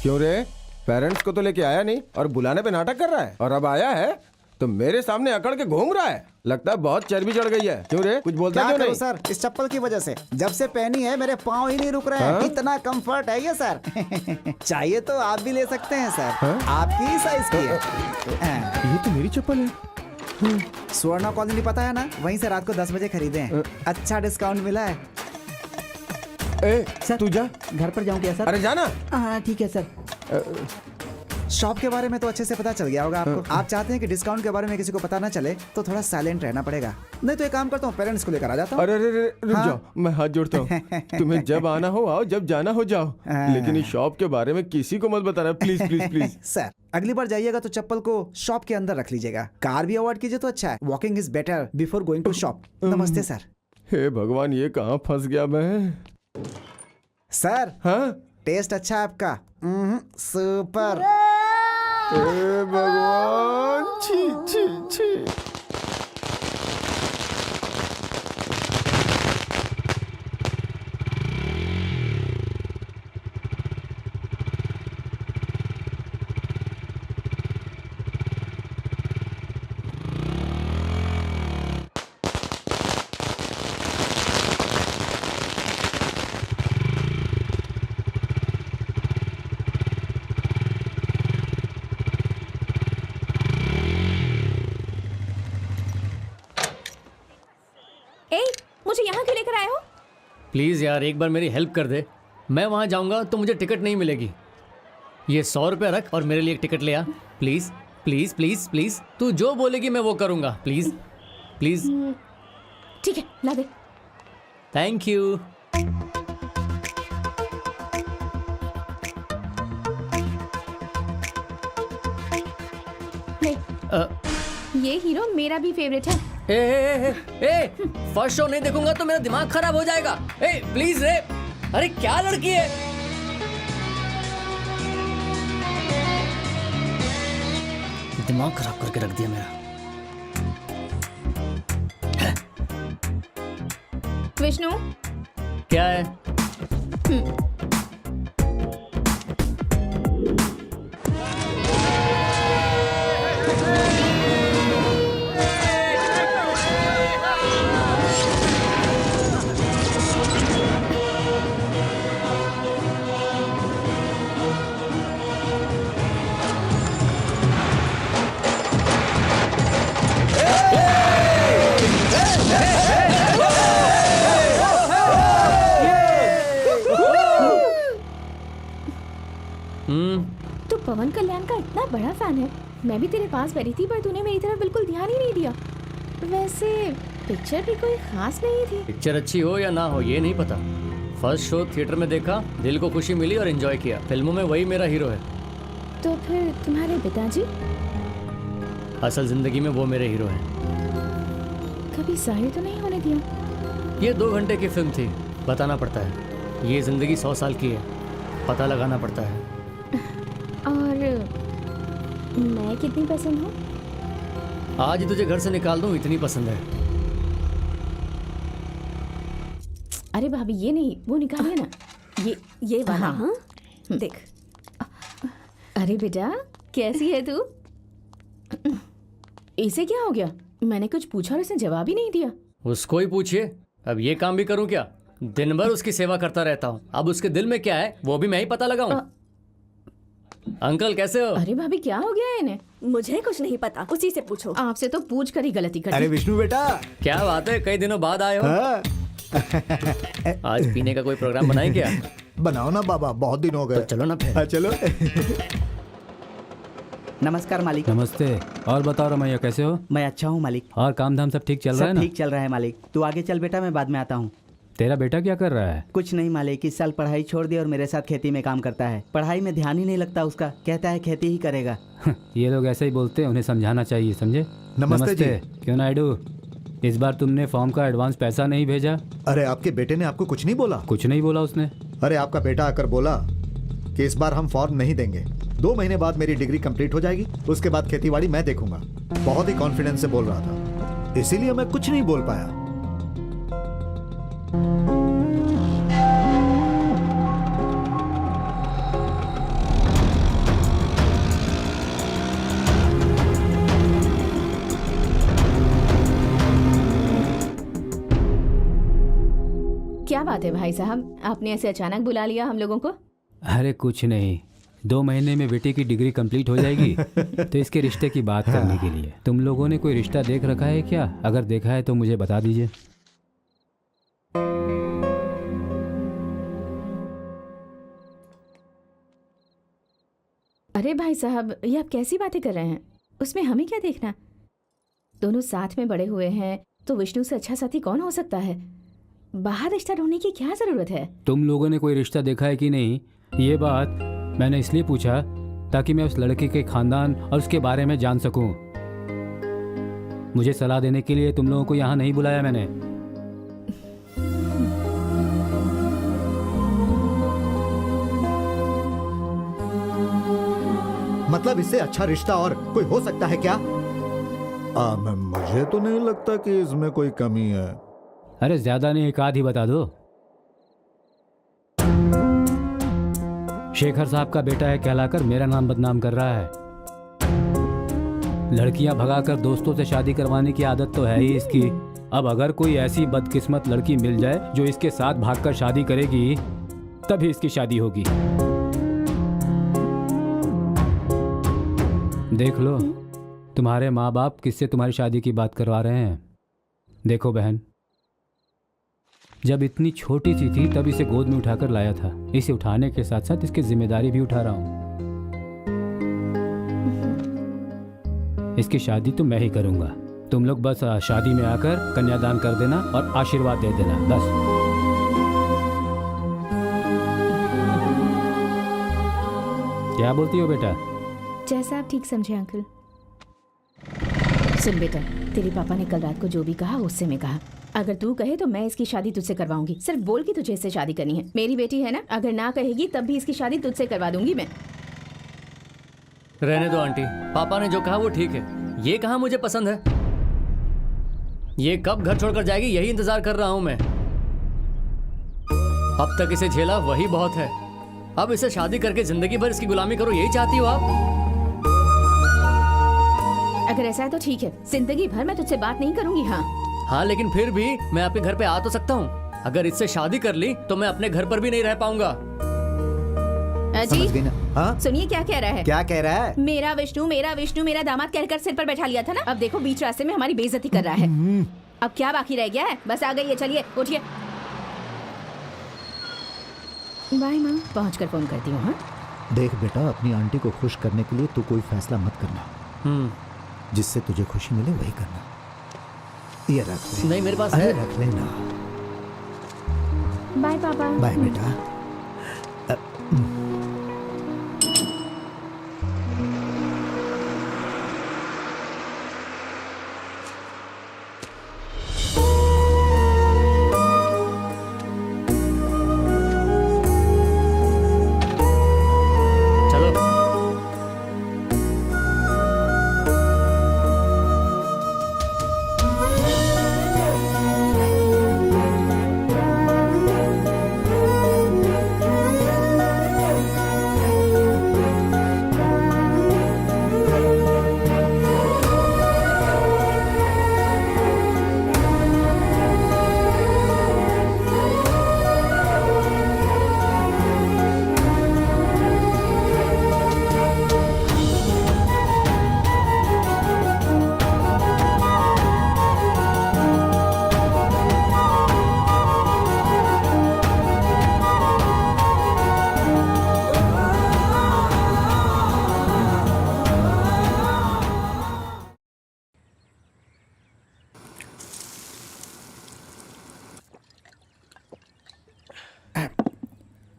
क्यों रे, पेरेंट्स को तो लेके आया नहीं और बुलाने पे नाटक कर रहा है, और अब आया है तो मेरे सामने अकड़ के घूम रहा है। लगता है बहुत चर्बी चढ़ गई है। क्यों रे, कुछ बोलता क्या क्यों करूं नहीं? सर, इस चप्पल की वजह से जब से पहनी है मेरे पाँव ही नहीं रुक रहे हैं। हाँ? इतना कंफर्ट है ये सर। चाहिए तो आप भी ले सकते हैं सर। आपकी ही साइज की है। ये तो मेरी चप्पल है। स्वर्णा कॉलोनी पता है ना, वहीं से रात को 10 बजे खरीदे हैं। अच्छा डिस्काउंट मिला है। ए सर, तू जा। घर पर जाऊँ क्या सर? अरे जाना। हाँ ठीक है सर। शॉप के बारे में तो अच्छे से पता चल गया होगा आपको। आप चाहते हैं कि डिस्काउंट के बारे में किसी को पता ना चले, तो थोड़ा साइलेंट रहना पड़ेगा। नहीं तो एक काम करता हूँ, पेरेंट्स को लेकर आ जाता हूँ। अरे अरे अरे, रुक हाँ? जाओ, मैं हाथ जोड़ता हूँ। तुम्हें जब आना हो आओ, जब जाना हो जाओ, लेकिन इस शॉप के बारे में किसी को मत बताना, प्लीज प्लीज प्लीज। सर अगली बार जाइएगा तो चप्पल को शॉप के अंदर रख लीजिएगा। कार भी अवॉइड कीजिए तो अच्छा है। Walking is better before going to shop. नमस्ते सर। हे भगवान, ये कहाँ फंस गया मैं। सर हाँ टेस्ट अच्छा है आपका। सुपर। हे भगवान, छी छी छी। प्लीज यार एक बार मेरी हेल्प कर दे। मैं वहां जाऊंगा तो मुझे टिकट नहीं मिलेगी। ये 100 रुपया रख और मेरे लिए एक टिकट ले आ प्लीज प्लीज प्लीज प्लीज। तू जो बोलेगी मैं वो करूंगा, प्लीज प्लीज। ठीक है, ला दे। Thank you. ये हीरो मेरा भी फेवरेट है। ए फर्स्ट शो नहीं देखूंगा तो मेरा दिमाग खराब हो जाएगा। ए प्लीज रे। अरे क्या लड़की है। दिमाग खराब करके रख दिया मेरा। विष्णु क्या है? तू पवन कल्याण का इतना बड़ा फैन है। मैं भी तेरे पास बैठी थी पर तूने मेरी तरफ बिल्कुल ध्यान ही नहीं दिया। वैसे पिक्चर भी कोई खास नहीं थी। पिक्चर अच्छी हो या ना हो ये नहीं पता। फर्स्ट शो थिएटर में देखा, दिल को खुशी मिली और एंजॉय किया। फिल्मों में वही मेरा हीरो है। तो फिर तुम्हारे पिताजी? असल जिंदगी में वो मेरे हीरो हैं। कभी जाहिर तो नहीं होने दिया? ये 2 घंटे की फिल्म थी, बताना पड़ता है। ये जिंदगी 100 साल की है, पता लगाना पड़ता है। और मैं कितनी पसंद हूँ? आज ही तुझे घर से निकाल दूं, इतनी पसंद है। अरे भाभी ये नहीं, वो निकालिए ना। ये वाला। हाँ देख। अरे बेटा कैसी है तू? इसे क्या हो गया? मैंने कुछ पूछा और इसने जवाब ही नहीं दिया। उसको ही पूछिए। अब ये काम भी करूं क्या? दिन भर उसकी सेवा करता रहता हूँ। अब उसके दिल में क्या है वो भी मैं ही पता लगाऊं। अंकल कैसे हो? अरे भाभी क्या हो गया इन्हें? मुझे कुछ नहीं पता, उसी से पूछो। आपसे तो पूछ कर ही गलती कर दी। अरे विष्णु बेटा, क्या बात है, कई दिनों बाद आए हो। आज पीने का कोई प्रोग्राम बनाए क्या? बनाओ ना बाबा, बहुत दिन हो गए। तो चलो ना फिर। चलो। नमस्कार मालिक। नमस्ते। और बताओ रमैया कैसे हो? मैं अच्छा हूँ मालिक। और काम धाम सब ठीक चल रहा है ना? ठीक चल रहा है मालिक। तू आगे चल बेटा, मैं बाद में आता हूँ। तेरा बेटा क्या कर रहा है? कुछ नहीं मालिक, इस साल पढ़ाई छोड़ दी और मेरे साथ खेती में काम करता है। पढ़ाई में ध्यान ही नहीं लगता उसका, कहता है खेती ही करेगा। ये लोग ऐसे ही बोलते हैं, उन्हें समझाना चाहिए, समझे? नमस्ते जी। क्यों नायडू, इस बार तुमने फॉर्म का एडवांस पैसा नहीं भेजा? अरे आपके बेटे ने आपको कुछ नहीं बोला? कुछ नहीं बोला उसने। अरे आपका बेटा आकर बोला कि इस बार हम फॉर्म नहीं देंगे, 2 महीने बाद मेरी डिग्री कंप्लीट हो जाएगी, उसके बाद खेतीबाड़ी मैं देखूंगा। बहुत ही कॉन्फिडेंस से बोल रहा था, इसीलिए मैं कुछ नहीं बोल पाया। क्या बात है भाई साहब, आपने ऐसे अचानक बुला लिया हम लोगों को? अरे कुछ नहीं, 2 महीने में बेटी की डिग्री कंप्लीट हो जाएगी तो इसके रिश्ते की बात करने के लिए। तुम लोगों ने कोई रिश्ता देख रखा है क्या? अगर देखा है तो मुझे बता दीजिए। अरे भाई साहब ये आप कैसी बातें कर रहे हैं? उसमें हमें क्या देखना? दोनों साथ में बड़े हुए हैं तो विष्णु से अच्छा साथी कौन हो सकता है? बाहर रिश्ता ढूंढने की क्या जरूरत है? तुम लोगों ने कोई रिश्ता देखा है कि नहीं, ये बात मैंने इसलिए पूछा ताकि मैं उस लड़के के खानदान और उसके बारे में जान सकूं। मुझे सलाह देने के लिए तुम लोगों को यहाँ नहीं बुलाया मैंने। मतलब इससे अच्छा रिश्ता और कोई हो सकता है क्या? मुझे तो नहीं लगता कि इसमें कोई कमी है। अरे ज्यादा नहीं, एक आध ही बता दो। शेखर साहब का बेटा है कहलाकर मेरा नाम बदनाम कर रहा है। लड़कियां भगाकर दोस्तों से शादी करवाने की आदत तो है ही इसकी। अब अगर कोई ऐसी बदकिस्मत लड़की मिल जाए जो इसके साथ भागकर शादी करेगी तभी इसकी शादी होगी। देख लो, तुम्हारे माँ बाप किससे तुम्हारी शादी की बात करवा रहे हैं। देखो बहन, जब इतनी छोटी सी थी तब इसे गोद में उठाकर लाया था। इसे उठाने के साथ साथ इसकी जिम्मेदारी भी उठा रहा हूँ। इसकी शादी तो मैं ही करूँगा। तुम लोग बस शादी में आकर कन्यादान कर देना और आशीर्वाद दे देना, बस। क्या बोलती हो बेटा? जैसा आप ठीक समझे अंकल। सुन बेटा, तेरे पापा ने कल रात को जो भी कहा उससे मैं कहा, अगर तू कहे तो मैं इसकी शादी तुझसे करवाऊंगी। सिर्फ बोल कि तुझे इससे शादी करनी है। मेरी बेटी है ना, अगर ना कहेगी तब भी इसकी शादी तुझसे करवा दूंगी मैं। रहने दो आंटी, पापा ने जो कहा वो ठीक है। ये कहा मुझे पसंद है। ये कब घर छोड़कर जाएगी यही इंतजार कर रहा हूं मैं। अब तक इसे झेला वही बहुत है। अब इसे शादी करके जिंदगी भर इसकी गुलामी करो, यही चाहती हो आप? अगर ऐसा है तो ठीक है, जिंदगी भर मैं तुझसे बात नहीं करूंगी। हाँ, लेकिन फिर भी मैं आपके घर पे आ तो सकता हूँ। अगर इससे शादी कर ली तो मैं अपने घर पर भी नहीं रह पाऊंगा। समझ गई ना? हाँ? सुनिए क्या कह रहा है। क्या कह रहा है? मेरा विष्णु, मेरा विष्णु, मेरा दामाद कहकर सिर पर बैठा लिया था ना, अब देखो बीच रास्ते में हमारी बेइज्जती कर रहा है। अब क्या बाकी रह गया है? बस आ गई है, चलिए उठिए। बाय माँ, पहुँच कर फोन करती हूँ। हाँ देख बेटा, अपनी आंटी को खुश करने के लिए तू कोई फैसला मत करना। जिससे तुझे खुशी मिले वही करना। ये रख ले। नहीं मेरे पास अरे है। रख लेना। बाय पापा। बाय बेटा।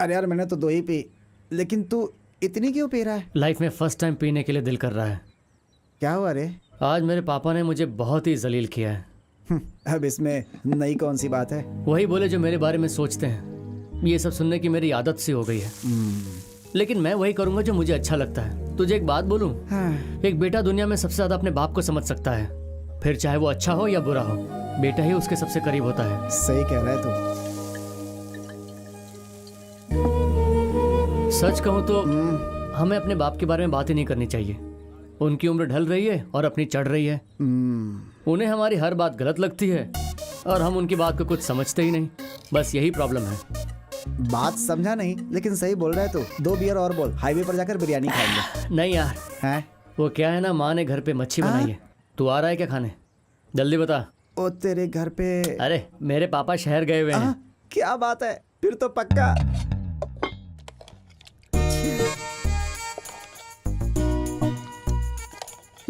अरे यार मैंने तो 2 ही पी, लेकिन तू इतनी क्यों पी रहा है? लाइफ में फर्स्ट टाइम पीने के लिए दिल कर रहा है। क्या हुआ रे? आज मेरे पापा ने मुझे बहुत ही जलील किया है। अब इसमें नई कौन सी बात है? वही बोले जो मेरे बारे में सोचते हैं। ये सब सुनने की मेरी आदत सी हो गई है। लेकिन मैं वही करूंगा जो मुझे अच्छा लगता है। तुझे एक बात बोलूं? हाँ। एक बेटा दुनिया में सबसे ज्यादा अपने बाप को समझ सकता है, फिर चाहे वो अच्छा हो या बुरा हो। बेटा ही उसके सबसे करीब होता है। सही कह रहा है तू। सच कहूं तो हमें अपने बाप के बारे में बात ही नहीं करनी चाहिए। उनकी उम्र ढल रही है और अपनी चढ़ रही है। उन्हें हमारी हर बात गलत लगती है और हम उनकी बात को कुछ समझते ही नहीं। बस यही प्रॉब्लम है। बात समझा नहीं, लेकिन सही बोल रहा है तू। 2 बियर और बोल, हाईवे पर जाकर बिरयानी खाएंगे। नहीं यार, हैं? वो क्या है ना, माँ ने घर पे मच्छी बनाई है। तू आ रहा है क्या खाने? जल्दी बता। ओ तेरे घर पे? अरे मेरे पापा शहर गए हुए हैं। क्या बात है, फिर तो पक्का।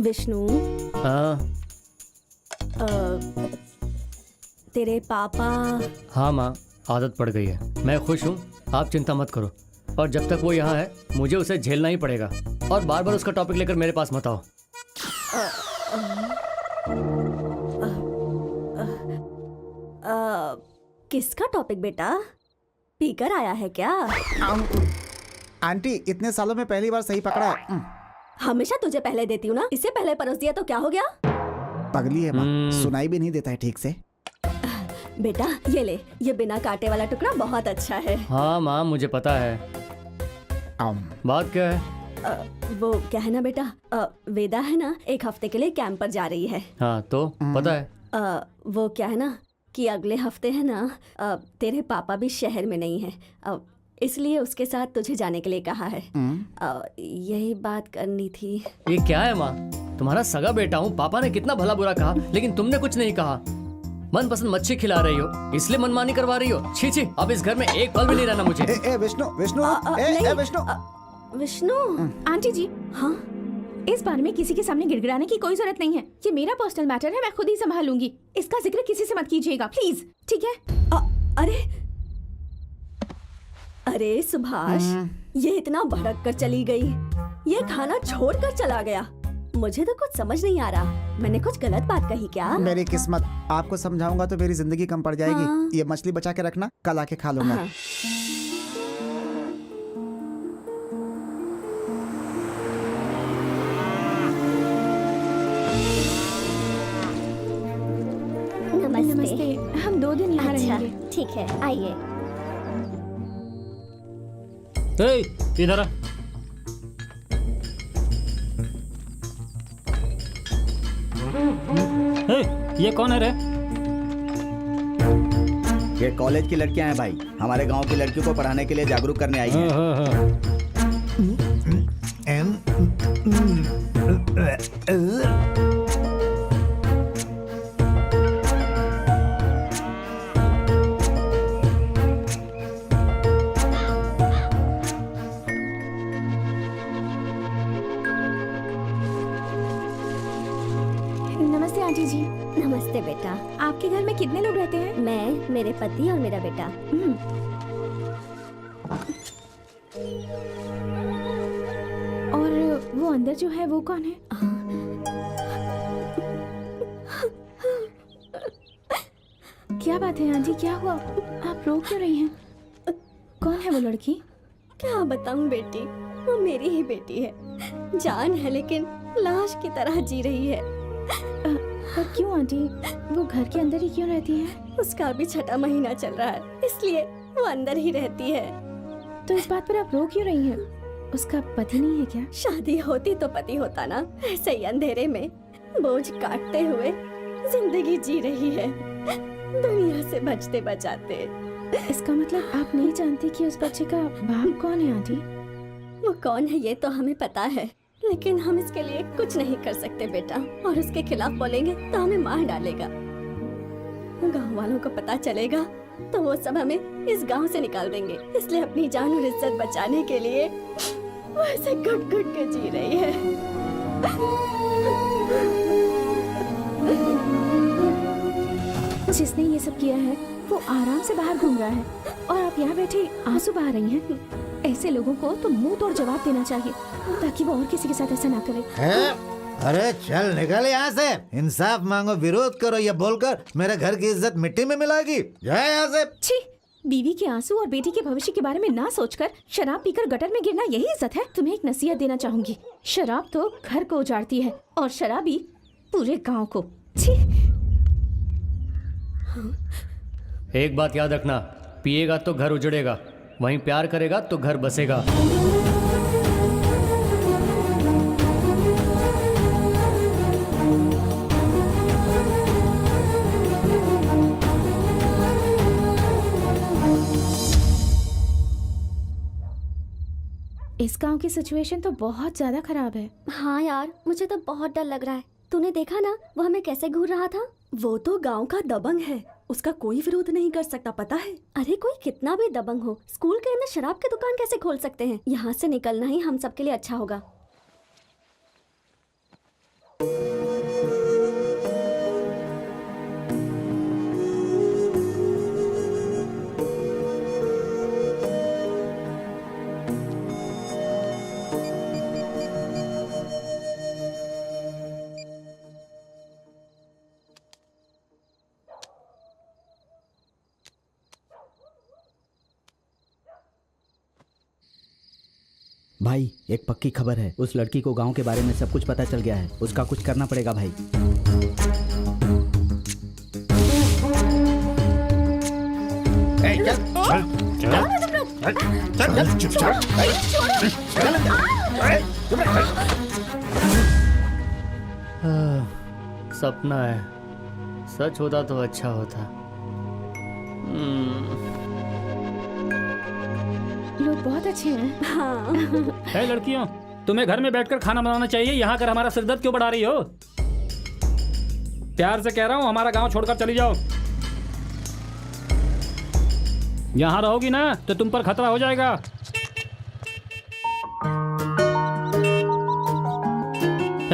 विष्णु, हाँ तेरे पापा? हाँ माँ, आदत पड़ गई है। मैं खुश हूँ, आप चिंता मत करो। और जब तक वो यहाँ है मुझे उसे झेलना ही पड़ेगा। और बार बार उसका टॉपिक लेकर मेरे पास मत आओ। किसका टॉपिक बेटा? पीकर आया है क्या? आंटी, इतने सालों में पहली बार सही पकड़ा है। हमेशा तुझे पहले देती हूँ ना, इससे पहले परोस दिया तो क्या हो गया? पगली है माँ, सुनाई भी नहीं देता है ठीक से। बेटा ये ले, ये बिना कांटे वाला टुकड़ा बहुत अच्छा है। हाँ माँ, मुझे पता है। बात क्या है? वो क्या है ना बेटा, वेदा है ना, 1 हफ्ते के लिए कैंप पर जा रही है। हाँ तो पता है। वो क्या है ना कि अगले हफ्ते है ना, तेरे पापा भी शहर में नहीं है, इसलिए उसके साथ तुझे जाने के लिए कहा है। यही बात करनी थी। ये क्या है माँ, तुम्हारा सगा बेटा हूँ। पापा ने कितना भला बुरा कहा, लेकिन तुमने कुछ नहीं कहा। मनपसंद मच्छी खिला रही हो, इसलिए मनमानी करवा रही हो। छी छी, अब इस घर में एक पल भी नहीं रहना मुझे। ए विष्णु विष्णु ए विष्णु विष्णु। आंटी जी, हाँ, इस बारे में किसी के सामने गिड़गिड़ाने की कोई जरूरत नहीं है। ये मेरा पर्सनल मैटर है, मैं खुद ही संभाल लूंगी। इसका जिक्र किसी से मत कीजिएगा प्लीज, ठीक है? अरे अरे सुभाष, ये इतना भड़क कर चली गई, ये खाना छोड़कर चला गया। मुझे तो कुछ समझ नहीं आ रहा, मैंने कुछ गलत बात कही क्या? मेरी किस्मत, आपको समझाऊंगा तो मेरी जिंदगी कम पड़ जाएगी। हाँ। ये मछली बचा के रखना, कल आके खा लूंगा। हाँ। नमस्ते, हम 2 दिन यहाँ अच्छा, रहेंगे। ठीक है, आइए। इधर आ। ये कौन है रे? ये कॉलेज की लड़कियां हैं भाई, हमारे गांव की लड़कियों को पढ़ाने के लिए जागरूक करने आई हैं। नमस्ते आंटी जी। नमस्ते बेटा। आपके घर में कितने लोग रहते हैं? मैं, मेरे पति और मेरा बेटा। और वो अंदर जो है वो कौन है? क्या बात है आंटी, क्या हुआ? आप रो क्यों रही हैं? कौन है वो लड़की? क्या बताऊं बेटी, वो मेरी ही बेटी है। जान है लेकिन लाश की तरह जी रही है। पर क्यों आंटी, वो घर के अंदर ही क्यों रहती है? उसका अभी 6ठा महीना चल रहा है, इसलिए वो अंदर ही रहती है। तो इस बात पर आप रो क्यों रही हैं? उसका पति नहीं है क्या? शादी होती तो पति होता ना, ऐसे ही अंधेरे में बोझ काटते हुए जिंदगी जी रही है, दुनिया से बचते बचाते। इसका मतलब आप नहीं जानती कि उस बच्चे का बाप कौन है आंटी? वो कौन है ये तो हमें पता है, लेकिन हम इसके लिए कुछ नहीं कर सकते बेटा। और उसके खिलाफ बोलेंगे तो हमें मार डालेगा। गांव वालों को पता चलेगा तो वो सब हमें इस गांव से निकाल देंगे। इसलिए अपनी जान और इज्जत बचाने के लिए वो ऐसे घुट घुट के जी रही है। जिसने ये सब किया है वो आराम से बाहर घूम रहा है और आप यहाँ बैठे आंसू बहा रही हैं। ऐसे लोगों को तो मुंह तोड़ जवाब देना चाहिए ताकि वो और किसी के साथ ऐसा ना करे। अरे चल निकल यहाँ से, इंसाफ मांगो, विरोध करो, ये बोलकर मेरे घर की इज्जत मिट्टी में मिलाएगी। जाए यहाँ से। छी, बीवी के आंसू और बेटी के भविष्य के बारे में ना सोचकर शराब पीकर गटर में गिरना यही इज्जत है? तुम्हें एक नसीहत देना चाहूंगी, शराब तो घर को उजाड़ती है और शराबी पूरे गाँव को। छी। एक बात याद रखना, पिएगा तो घर उजड़ेगा, वहीं प्यार करेगा तो घर बसेगा। इस गांव की सिचुएशन तो बहुत ज्यादा खराब है। हाँ यार, मुझे तो बहुत डर लग रहा है। तूने देखा ना वो हमें कैसे घूर रहा था? वो तो गांव का दबंग है, उसका कोई विरोध नहीं कर सकता, पता है? अरे कोई कितना भी दबंग हो, स्कूल के अंदर शराब की दुकान कैसे खोल सकते हैं? यहाँ से निकलना ही हम सबके लिए अच्छा होगा। भाई एक पक्की खबर है, उस लड़की को गांव के बारे में सब कुछ पता चल गया है। उसका कुछ करना पड़ेगा भाई। सपना है, सच होता तो अच्छा होता। लोग बहुत अच्छे हैं। हाँ। है लड़कियों, तुम्हें घर में बैठकर खाना बनाना चाहिए, यहाँ कर हमारा सिरदर्द क्यों बढ़ा रही हो? प्यार से कह रहा हूँ, हमारा गांव छोड़कर चली जाओ। यहाँ रहोगी ना तो तुम पर खतरा हो जाएगा।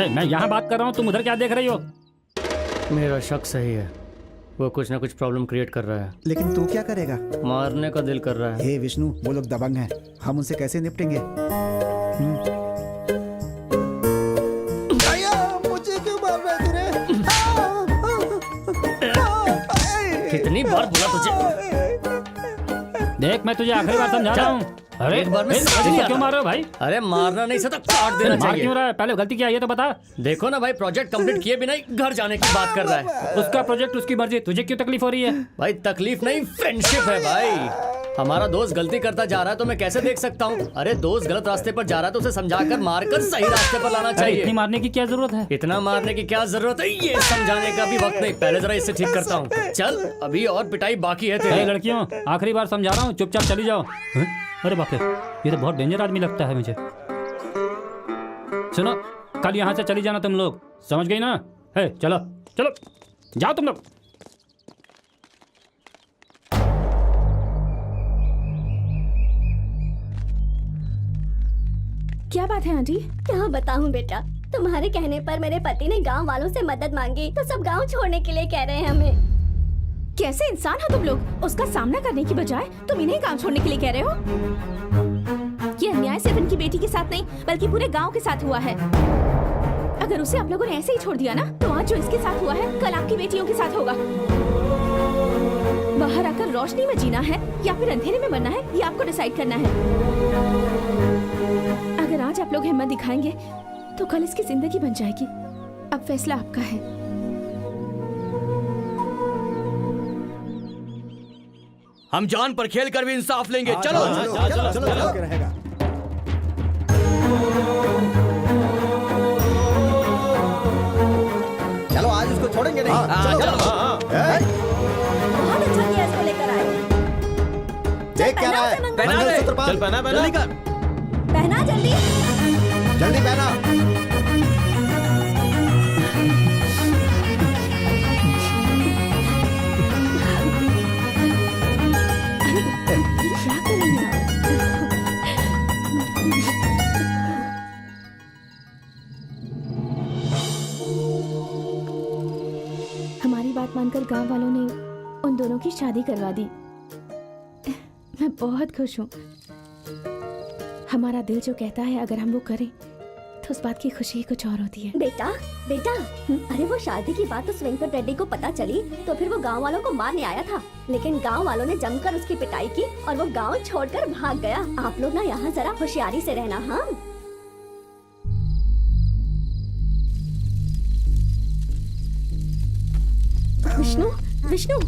मैं यहाँ बात कर रहा हूँ, तुम उधर क्या देख रही हो? मेरा शक सही है, वो कुछ ना कुछ प्रॉब्लम क्रिएट कर रहा है। लेकिन तू क्या करेगा? मारने का दिल कर रहा है। हे विष्णु, वो लोग दबंग हैं, हम उनसे कैसे निपटेंगे? मुझे क्यों मार रहा है तूने? कितनी बार बोला तुझे? देख, मैं तुझे आखिरी बार समझा रहा हूँ। अरे एक बार में ऐसे समझ नहीं क्यों आता। मार रहे हो भाई? अरे मारना नहीं सकता, काट देना मार चाहिए। क्यों रहा है? पहले गलती क्या है ये तो बता। देखो ना भाई, प्रोजेक्ट कंप्लीट किए बिना ही घर जाने की बात कर रहा है। उसका प्रोजेक्ट उसकी मर्जी, तुझे क्यों तकलीफ हो रही है? भाई तकलीफ नहीं, फ्रेंडशिप है भाई। हमारा दोस्त गलती करता जा रहा है तो मैं कैसे देख सकता हूँ? अरे दोस्त गलत रास्ते पर जा रहा है तो उसे समझाकर मारकर सही रास्ते पर लाना अरे चाहिए। इतनी मारने की क्या जरूरत है? इतना मारने की क्या जरूरत है, ये समझाने का भी वक्त नहीं। पहले जरा इससे ठीक करता हूँ। चल, अभी और पिटाई बाकी है तेरी। लड़कियों, आखिरी बार समझा रहा हूँ, चुपचाप चली जाओ। अरे बाप रे, ये तो बहुत डेंजर आदमी लगता है मुझे। सुनो, कल यहाँ से चली जाना तुम लोग, समझ गई ना? है, चलो चलो जाओ तुम लोग। क्या बात है आंटी? क्या बताऊं बेटा, तुम्हारे कहने पर मेरे पति ने गांव वालों से मदद मांगी तो सब गांव छोड़ने के लिए कह रहे हैं हमें। कैसे इंसान हो तुम लोग? उसका सामना करने की बजाय तुम इन्हें काम छोड़ने के लिए कह रहे हो? ये अन्याय सिर्फ इनकी बेटी के साथ नहीं बल्कि पूरे गांव के साथ हुआ है। अगर उसे आप लोगों ने ऐसे ही छोड़ दिया ना तो आज जो इसके साथ हुआ है कल आपकी बेटियों के साथ होगा। बाहर आकर रोशनी में जीना है या फिर अंधेरे में मरना है, ये आपको डिसाइड करना है। अगर आज आप लोग हिम्मत दिखाएंगे तो कल इसकी जिंदगी बन जाएगी। अब फैसला आपका है। हम जान पर खेल कर भी इंसाफ लेंगे। चलो रहेगा। चलो आज उसको छोड़ेंगे नहीं। चलो। बहुत अच्छा किया इसको लेकर आए। देख क्या रहा है? मंगलसूत्र पहन। चल पहना जल्दी कर। पहना जल्दी। जल्दी पहना। क्या कर रही हैं? हमारी बात मानकर गांव वालों ने उन दोनों की शादी करवा दी। मैं बहुत खुश हूँ। हमारा दिल जो कहता है अगर हम वो करें तो उस बात की खुशी कुछ और होती है। बेटा बेटा, अरे वो शादी की बात उस वेंकट रेड्डी को पता चली तो फिर वो गांव वालों को मारने आया था, लेकिन गांव वालों ने जमकर उसकी पिटाई की और वो गांव छोड़कर भाग गया। आप लोग ना यहाँ जरा होशियारी से रहना। हाँ, विष्णु विष्णु,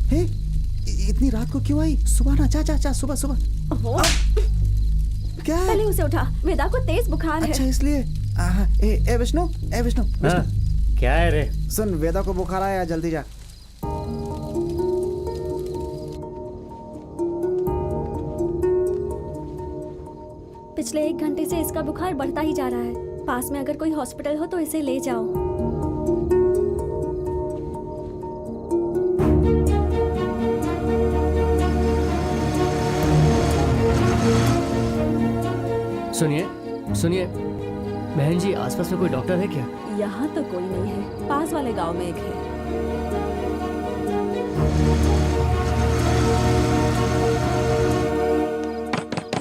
हे, इतनी रात को क्यों आई? सुबह ना, जा सुबह सुबह। ओहो, क्या है? पहले उसे उठा, वेदा को तेज बुखार अच्छा है। इसलिए। ए विष्णु, हाँ, क्या है रे? सुन, वेदा को बुखार आया, जल्दी जा। पिछले 1 घंटे से इसका बुखार बढ़ता ही जा रहा है। पास में अगर कोई हॉस्पिटल हो तो इसे ले जाओ। सुनिए सुनिए बहन जी, आसपास में कोई डॉक्टर है क्या? यहाँ तो कोई नहीं है, पास वाले गांव में एक है।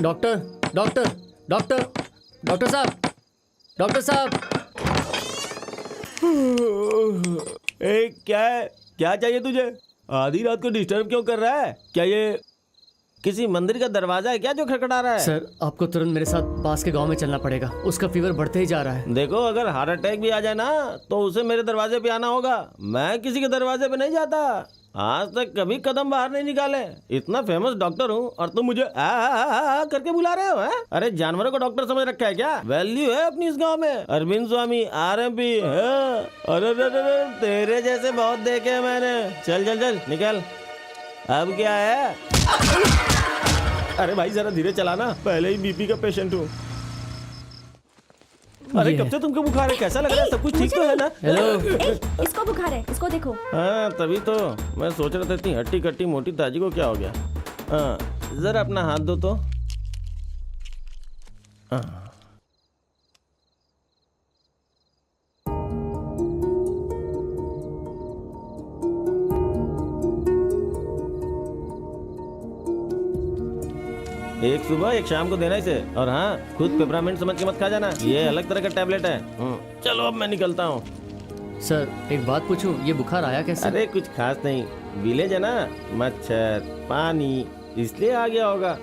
डॉक्टर डॉक्टर डॉक्टर डॉक्टर साहब, डॉक्टर साहब। क्या है? क्या चाहिए तुझे? आधी रात को डिस्टर्ब क्यों कर रहा है? क्या ये किसी मंदिर का दरवाजा है क्या जो खटखटा रहा है? सर, आपको तुरंत मेरे साथ पास के गांव में चलना पड़ेगा। उसका फीवर बढ़ते ही जा रहा है। देखो, अगर हार्ट अटैक भी आ जाए ना तो उसे मेरे दरवाजे पे आना होगा। मैं किसी के दरवाजे पे नहीं जाता। आज तक कभी कदम बाहर नहीं निकाले। इतना फेमस डॉक्टर हूँ और तुम मुझे आ करके बुला रहे हो? है? अरे जानवरों को डॉक्टर समझ रखा है क्या? वैल्यू है अपनी इस गांव में। अरविंद स्वामी, RMP है। अरे तेरे जैसे बहुत देखे मैंने। चल चल चल निकल। अब क्या है? अरे भाई जरा धीरे चलाना, पहले ही BP का पेशेंट हूँ। अरे कब से तुमको बुखार है? कैसा लग रहा है? सब कुछ ठीक तो है ना? हेलो। इसको बुखार है, इसको देखो। हाँ तभी तो मैं सोच रहा था इतनी हट्टी कट्टी मोटी ताजी को क्या हो गया। हाँ जरा अपना हाथ दो तो। हाँ। एक सुबह एक शाम को देना इसे। और हाँ खुद पेपरामेंट समझ के मत खा जाना, ये अलग तरह का टैबलेट है। चलो अब मैं निकलता हूँ। सर एक बात पूछूं, ये बुखार आया कैसे? अरे कुछ खास नहीं, विलेज है ना, मच्छर पानी इसलिए आ गया होगा।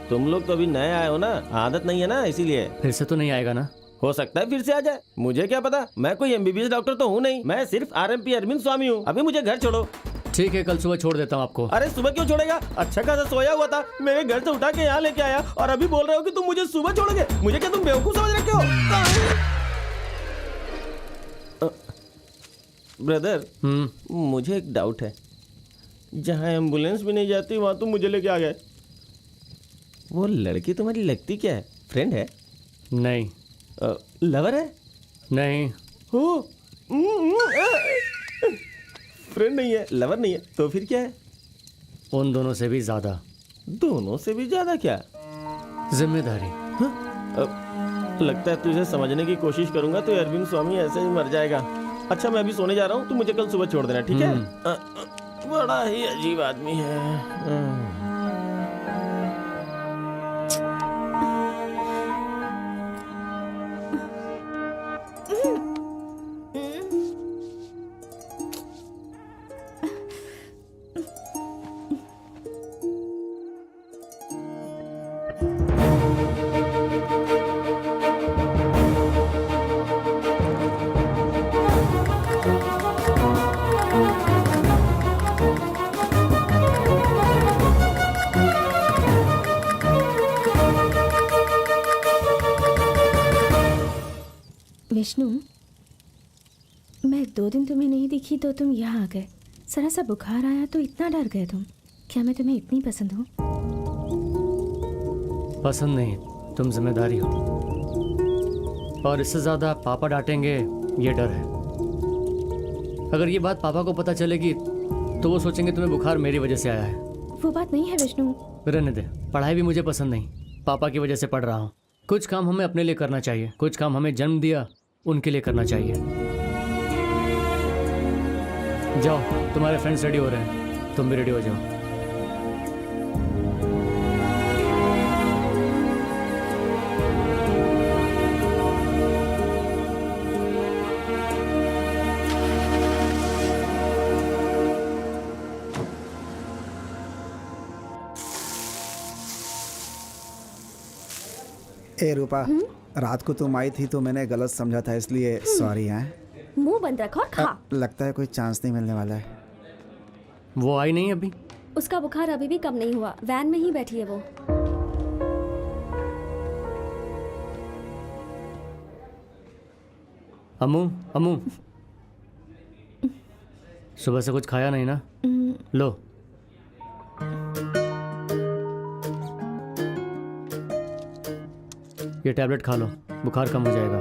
तुम लोग तो अभी नए आए हो ना, आदत नहीं है ना, इसीलिए। फिर से तो नहीं आएगा ना? हो सकता है फिर से आ जाए, मुझे क्या पता। मैं कोई एमबीबीएस डॉक्टर तो हूँ नहीं, मैं सिर्फ आरएमपी अरविंद स्वामी हूँ। अभी मुझे घर छोड़ो। ठीक है, कल सुबह छोड़ देता हूँ आपको। अरे सुबह क्यों छोड़ेगा? अच्छा खासा सोया हुआ था, मेरे घर से उठा के यहाँ लेके आया और अभी बोल रहे हो कि तुम मुझे सुबह छोड़ोगे? मुझे क्या तुम बेवकूफ समझ रखे हो? ब्रदर मुझे एक डाउट है, जहाँ एम्बुलेंस भी नहीं जाती वहाँ तुम मुझे लेके आ गए। वो लड़की तुम्हारी लगती क्या है? फ्रेंड है? नहीं। लवर है? नहीं। हो फ्रेंड नहीं है, लवर नहीं है, तो फिर क्या है? उन दोनों से भी ज्यादा। दोनों से भी ज्यादा क्या? जिम्मेदारी। लगता है तुझे समझने की कोशिश करूंगा तो अरविंद स्वामी ऐसे ही मर जाएगा। अच्छा मैं अभी सोने जा रहा हूँ, तू मुझे कल सुबह छोड़ देना, ठीक है? बड़ा ही अजीब आदमी है। विष्णु, मैं 2 दिन तुम्हें नहीं दिखी तो तुम यहाँ आ गए। जरा सा बुखार आया तो इतना डर गए तुम। क्या मैं तुम्हें इतनी पसंद हूँ? पसंद नहीं, तुम जिम्मेदारी हो। और इससे ज्यादा पापा डांटेंगे ये डर है। अगर ये बात पापा को पता चलेगी तो वो सोचेंगे तुम्हें बुखार मेरी वजह से आया है। वो बात नहीं है विष्णु। रहने दे, पढ़ाई भी मुझे पसंद नहीं, पापा की वजह से पढ़ रहा हूँ। कुछ काम हमें अपने लिए करना चाहिए, कुछ काम हमें जन्म दिया उनके लिए करना चाहिए। जाओ, तुम्हारे फ्रेंड्स रेडी हो रहे हैं, तुम भी रेडी हो जाओ। ए रूपा, रात को तुम आई थी तो मैंने गलत समझा था, इसलिए सॉरी। है मुंह बंद रखो और खा। लगता है कोई चांस नहीं मिलने वाला है। वो आई नहीं अभी? उसका बुखार अभी भी कम नहीं हुआ, वैन में ही बैठी है वो। अम्मू, अम्मू, सुबह से कुछ खाया नहीं ना? लो। ये टैबलेट खा लो, बुखार कम हो जाएगा।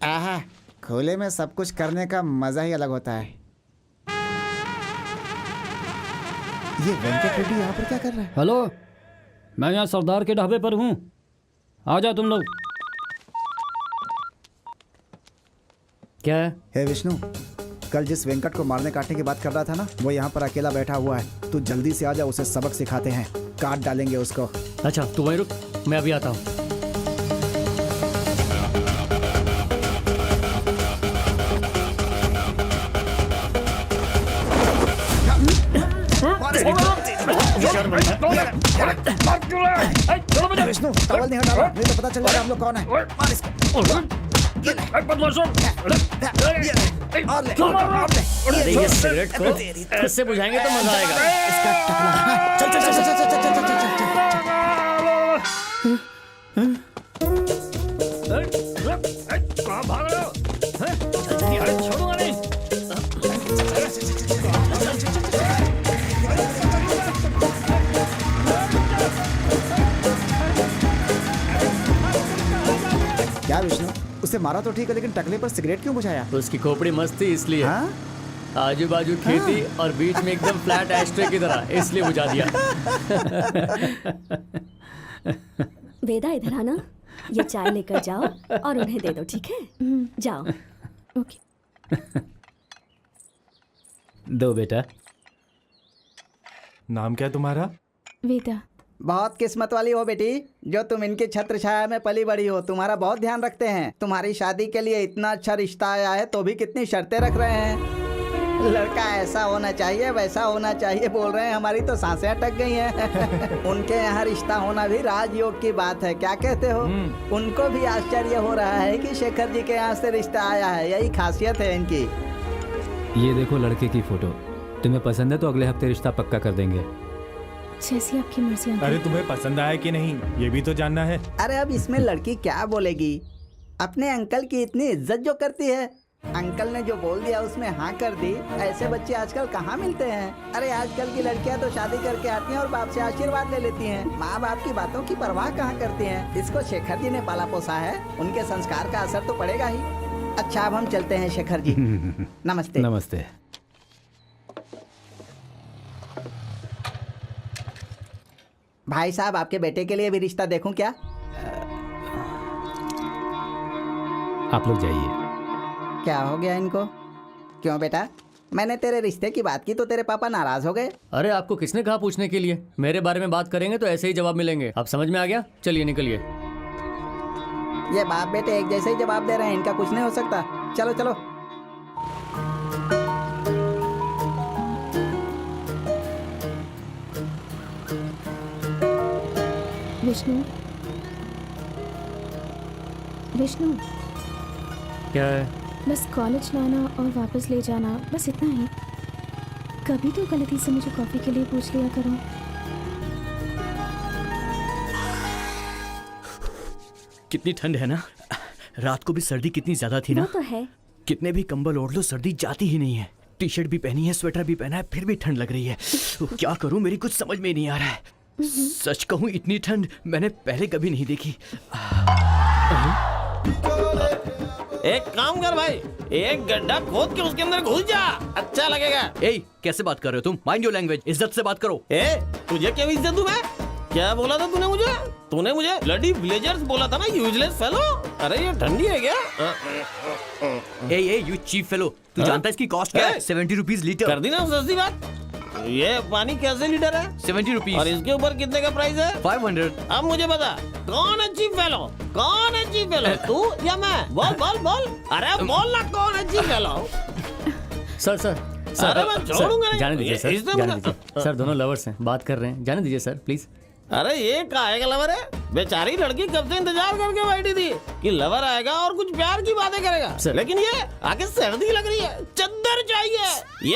आहा, खुले में सब कुछ करने का मजा ही अलग होता है। ये वेंकट रेड्डी यहाँ पर क्या कर रहा है? हेलो, मैं यहाँ सरदार के ढाबे पर हूँ, आ जाओ तुम लोग। क्या है? हे विष्णु, कल जिस वेंकट को मारने काटने की बात कर रहा था ना, वो यहाँ पर अकेला बैठा हुआ है। तू जल्दी से आ जा, उसे सबक सिखाते हैं, काट डालेंगे उसको। अच्छा तू वहीं रुक, मैं अभी आता हूँ। विष्णु, टॉवल नहीं हटा रहा, नहीं तो पता चल जाएगा हम लोग कौन है। मार इसको। अरे ये सिगरेट को इससे बुझाएंगे तो मजा आएगा। इसका टकला। चल चल चल चल चल चल चल चल चल। कहाँ भाग रहे हो? अरे छोड़ूंगा नहीं। क्या विष्णु, उसे मारा तो ठीक है लेकिन टकले पर सिगरेट क्यों बुझाया? उसकी खोपड़ी मस्त थी इसलिए। हाँ? आजू बाजू खेती और बीच में एकदम फ्लैट एस्ट्रे की तरह, इसलिए बुझा दिया। वेदा इधर आना, ये चाय लेकर जाओ और उन्हें दे दो, ठीक है? जाओ। ओके। दो बेटा। नाम क्या है तुम्हारा? वेदा। बहुत किस्मत वाली हो बेटी, जो तुम इनकी छत्र छाया में पली बड़ी हो। तुम्हारा बहुत ध्यान रखते हैं। तुम्हारी शादी के लिए इतना अच्छा रिश्ता आया है तो भी कितनी शर्तें रख रहे हैं। लड़का ऐसा होना चाहिए, वैसा होना चाहिए बोल रहे हैं। हमारी तो सांसें अटक गई हैं। उनके यहाँ रिश्ता होना भी राजयोग की बात है, क्या कहते हो? उनको भी आश्चर्य हो रहा है कि शेखर जी के यहाँ से रिश्ता आया है। यही खासियत है इनकी। ये देखो लड़के की फोटो, तुम्हें पसंद है तो अगले हफ्ते रिश्ता पक्का कर देंगे। जैसी आपकी मर्जी अंकल। अरे तुम्हें पसंद आया कि नहीं ये भी तो जानना है। अरे अब इसमें लड़की क्या बोलेगी? अपने अंकल की इतनी इज्जत जो करती है, अंकल ने जो बोल दिया उसमें हाँ कर दी। ऐसे बच्चे आजकल कहाँ मिलते हैं? अरे आजकल की लड़कियां तो शादी करके आती हैं और बाप से आशीर्वाद ले लेती हैं। माँ बाप की बातों की परवाह कहाँ करती हैं? इसको शेखर जी ने पाला पोसा है, उनके संस्कार का असर तो पड़ेगा ही। अच्छा अब हम चलते हैं शेखर जी। नमस्ते। नमस्ते। भाई साहब आपके बेटे के लिए भी रिश्ता देखूं क्या? आप लोग जाइए। क्या हो गया इनको? क्यों बेटा, मैंने तेरे रिश्ते की बात की तो तेरे पापा नाराज हो गए? अरे आपको किसने कहा पूछने के लिए? मेरे बारे में बात करेंगे तो ऐसे ही जवाब मिलेंगे। अब समझ में आ गया? चलिए निकलिए। ये बाप बेटे एक जैसे ही जवाब दे रहे हैं, इनका कुछ नहीं हो सकता। चलो चलो। विष्णु, विष्णु, क्या है? बस कॉलेज लाना और वापस ले जाना, बस इतना ही। कभी तो गलती से मुझे कॉफी के लिए पूछ लिया करो। कितनी ठंड है ना। रात को भी सर्दी कितनी ज्यादा थी ना। वो तो है। कितने भी कंबल ओढ़ लो सर्दी जाती ही नहीं है। टी शर्ट भी पहनी है, स्वेटर भी पहना है, फिर भी ठंड लग रही है। क्या करूं, मेरी कुछ समझ में नहीं आ रहा है। सच कहूं इतनी ठंड मैंने पहले कभी नहीं देखी। एक काम कर भाई, एक गड्ढा खोद के उसके अंदर घुस जा, अच्छा लगेगा। ए, कैसे बात कर रहे हो तुम? माइंड योर लैंग्वेज, इज्जत से बात करो। ए, तुझे क्या इज्जत दूं मैं? क्या बोला था तूने मुझे? तूने मुझे ब्लडी विलेजर्स बोला था ना, यूजलेस फेलो। अरे ये ठंडी है क्या? ए यू चीप फेलो, तू जानता है इसकी कॉस्ट क्या है? 70 रुपीज लीटर। कर दी ना सस्ती बात। ये पानी कैसे लीटर है? 70 रुपीज। और इसके ऊपर कितने का प्राइस है? 500। अब मुझे बता, कौन है चीप फेलो? कौन है चीप फेलो, तू या मैं? बोल बोल बोल। अरे बोल ना, कौन है cheap fellow? Sir sir sir, अरे मैं छोड़ूंगा नहीं। जाने दीजिए सर, इसने जाने मुझे- दीजिए सर। दोनों लवर्स हैं, बात कर रहे हैं, जाने दीजिए सर प्लीज। अरे ये काहे का लवर है? बेचारी लड़की कब से इंतजार करके बैठी थी कि लवर आएगा और कुछ प्यार की बातें करेगा। सर। लेकिन ये आगे सर्दी लग रही है, चद्दर चाहिए,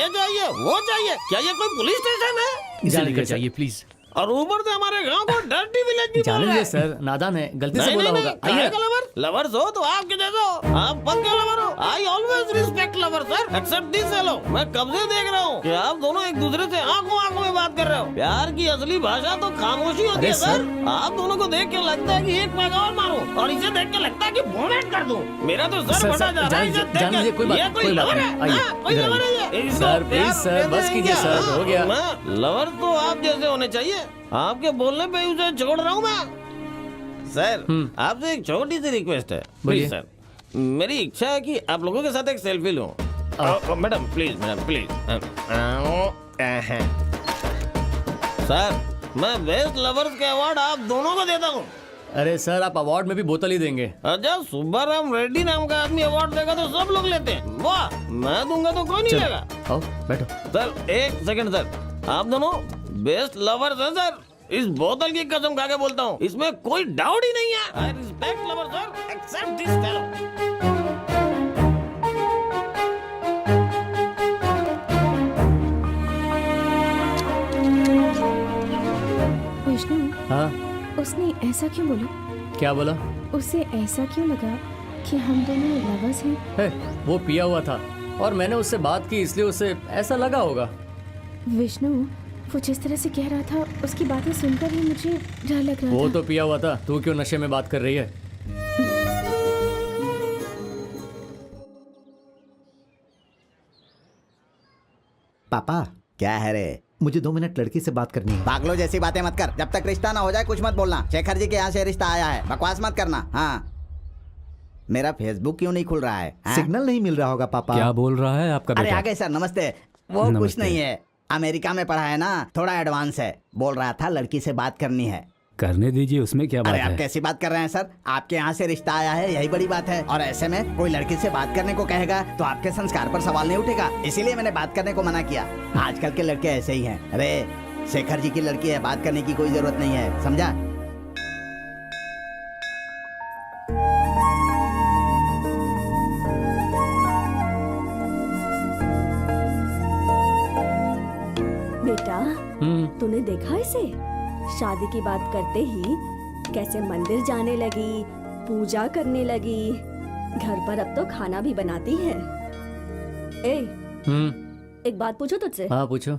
ये चाहिए, वो चाहिए। क्या ये कोई पुलिस स्टेशन है? इसे जाने लेकर दीजिए जाइए प्लीज। और ऊपर से हमारे गांव को डर्टी विलेज भी बोल जाने रहा है। दीजिए सर, नादान है, गलती से नहीं बोला नहीं होगा। नहीं, आइए। काहे का लवर? लवर्स हो तो आपके जैसे हो। आप पक्के लवर हो। I always respect lover sir, except this fellow. मैं कब से देख रहा हूँ कि आप दोनों एक दूसरे से आंखों आंखों में बात कर रहे हो। प्यार की असली भाषा तो खामोशी होती है सर। आप दोनों को देख के लगता है कि एक पैगा और मारूं, और इसे देख के लगता है कि वोमिट कर दूं। मेरा तो सर सर, फटा सर, जा रहा है इसे देख जाने दीजिए, के। कोई बात- ये कोई बात लवर नहीं। है? आइए, हाँ, कोई इधर लवर है आइए। ये? इसको सर, प्लीज प्यार सर, देते बस हैं कीजिए क्या? सर, हाँ, हो गया। मैं लवर तो आप जैसे होने चाहिए। आपके बोलने पे ही उसे छोड़ रहा हूँ मैं। सर आपसे एक छोटी सी रिक्वेस्ट है बोलिए। Please sir. मेरी इच्छा है कि आप लोगों के साथ एक सेल्फी लूं। Madam please, madam please. Sir मैं बेस्ट लवर्स के अवार्ड आप दोनों को देता हूँ। अरे सर, आप अवार्ड में भी बोतल ही देंगे। अच्छा, सुब्बाराम रेड्डी नाम का आदमी अवार्ड देगा तो सब लोग लेते हैं। वाह, मैं दूंगा तो कोई नहीं चलो, लेगा। आओ बैठो। सर एक सेकंड सर, आप दोनों बेस्ट लवर्स हैं सर। इस बोतल की कसम खा के बोलता हूँ, इसमें कोई डाउट ही नहीं है। I respect lover sir, except this fellow. Vishnu, हाँ उसने ऐसा क्यों बोला? क्या बोला? उसे ऐसा क्यों लगा कि हम दोनों लवर्स हैं? है, वो पिया हुआ था और मैंने उससे बात की, इसलिए उसे ऐसा लगा होगा। विष्णु, वो जिस तरह से कह रहा था उसकी बातें सुनकर ही मुझे डर लग रहा वो था। तो पिया हुआ था, तू क्यों नशे में बात कर रही है? पापा क्या है रे? मुझे 2 मिनट लड़की से बात करनी है। पागलों जैसी बातें मत कर, जब तक रिश्ता ना हो जाए कुछ मत बोलना। शेखर जी के यहाँ से रिश्ता आया है, बकवास मत करना। हाँ, मेरा फेसबुक क्यों नहीं खुल रहा है? सिग्नल नहीं मिल रहा होगा पापा। क्या बोल रहा है आपका अरे बेटा? आगे सर, नमस्ते। वो कुछ नमस्ते। नहीं है, अमेरिका में पढ़ा है ना, थोड़ा एडवांस है। बोल रहा था लड़की से बात करनी है। करने दीजिए, उसमें क्या बात अरे आप है? कैसी बात कर रहे हैं सर? आपके यहाँ से रिश्ता आया है, यही बड़ी बात है। और ऐसे में कोई लड़की से बात करने को कहेगा तो आपके संस्कार पर सवाल नहीं उठेगा, इसीलिए मैंने बात करने को मना किया। आजकल के लड़के ऐसे ही हैं। अरे शेखर जी की लड़की है, बात करने की कोई जरूरत नहीं है, समझा? बेटा, तूने देखा इसे? शादी की बात करते ही कैसे मंदिर जाने लगी, पूजा करने लगी, घर पर अब तो खाना भी बनाती है। ए, एक बात पूछो तुझसे? हाँ पूछो।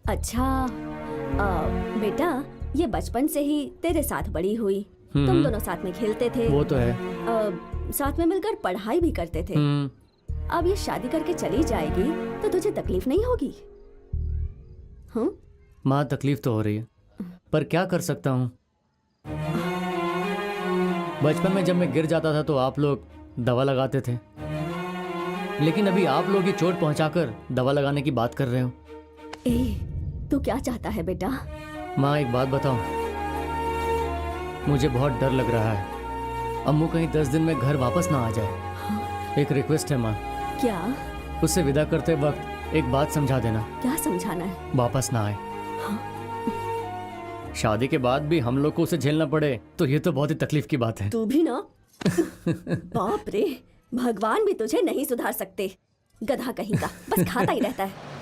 अच्छा, बेटा, ये बचपन से ही तेरे साथ बड़ी हुई, तुम दोनों साथ में खेलते थे, वो तो है। साथ में मिलकर पढ़ाई भी करते थे। अब ये शादी करके चली जाएगी तो तुझे तकलीफ नहीं होगी? हाँ? माँ, तकलीफ तो हो रही है, पर क्या कर सकता हूँ। बचपन में जब मैं गिर जाता था तो आप लोग दवा लगाते थे, लेकिन अभी आप लोग ही चोट पहुंचाकर दवा लगाने की बात कर रहे हो। ए, तू क्या चाहता है बेटा? माँ, एक बात बताऊं, मुझे बहुत डर लग रहा है। अम्मू कहीं 10 दिन में घर वापस ना आ जाए। एक रिक्वेस्ट है माँ, क्या? उससे विदा करते वक्त एक बात समझा देना। क्या समझाना है? वापस ना आए। शादी के बाद भी हम लोग को उसे झेलना पड़े तो ये तो बहुत ही तकलीफ की बात है। तू भी ना। बाप रे, भगवान भी तुझे नहीं सुधार सकते। गधा कहीं का, बस खाता ही रहता है।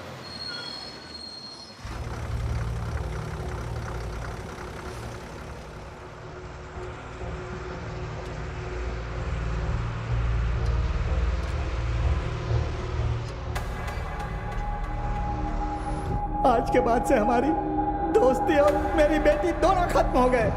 आज के बाद से हमारी दोस्ती और मेरी बेटी दोनों खत्म हो गए।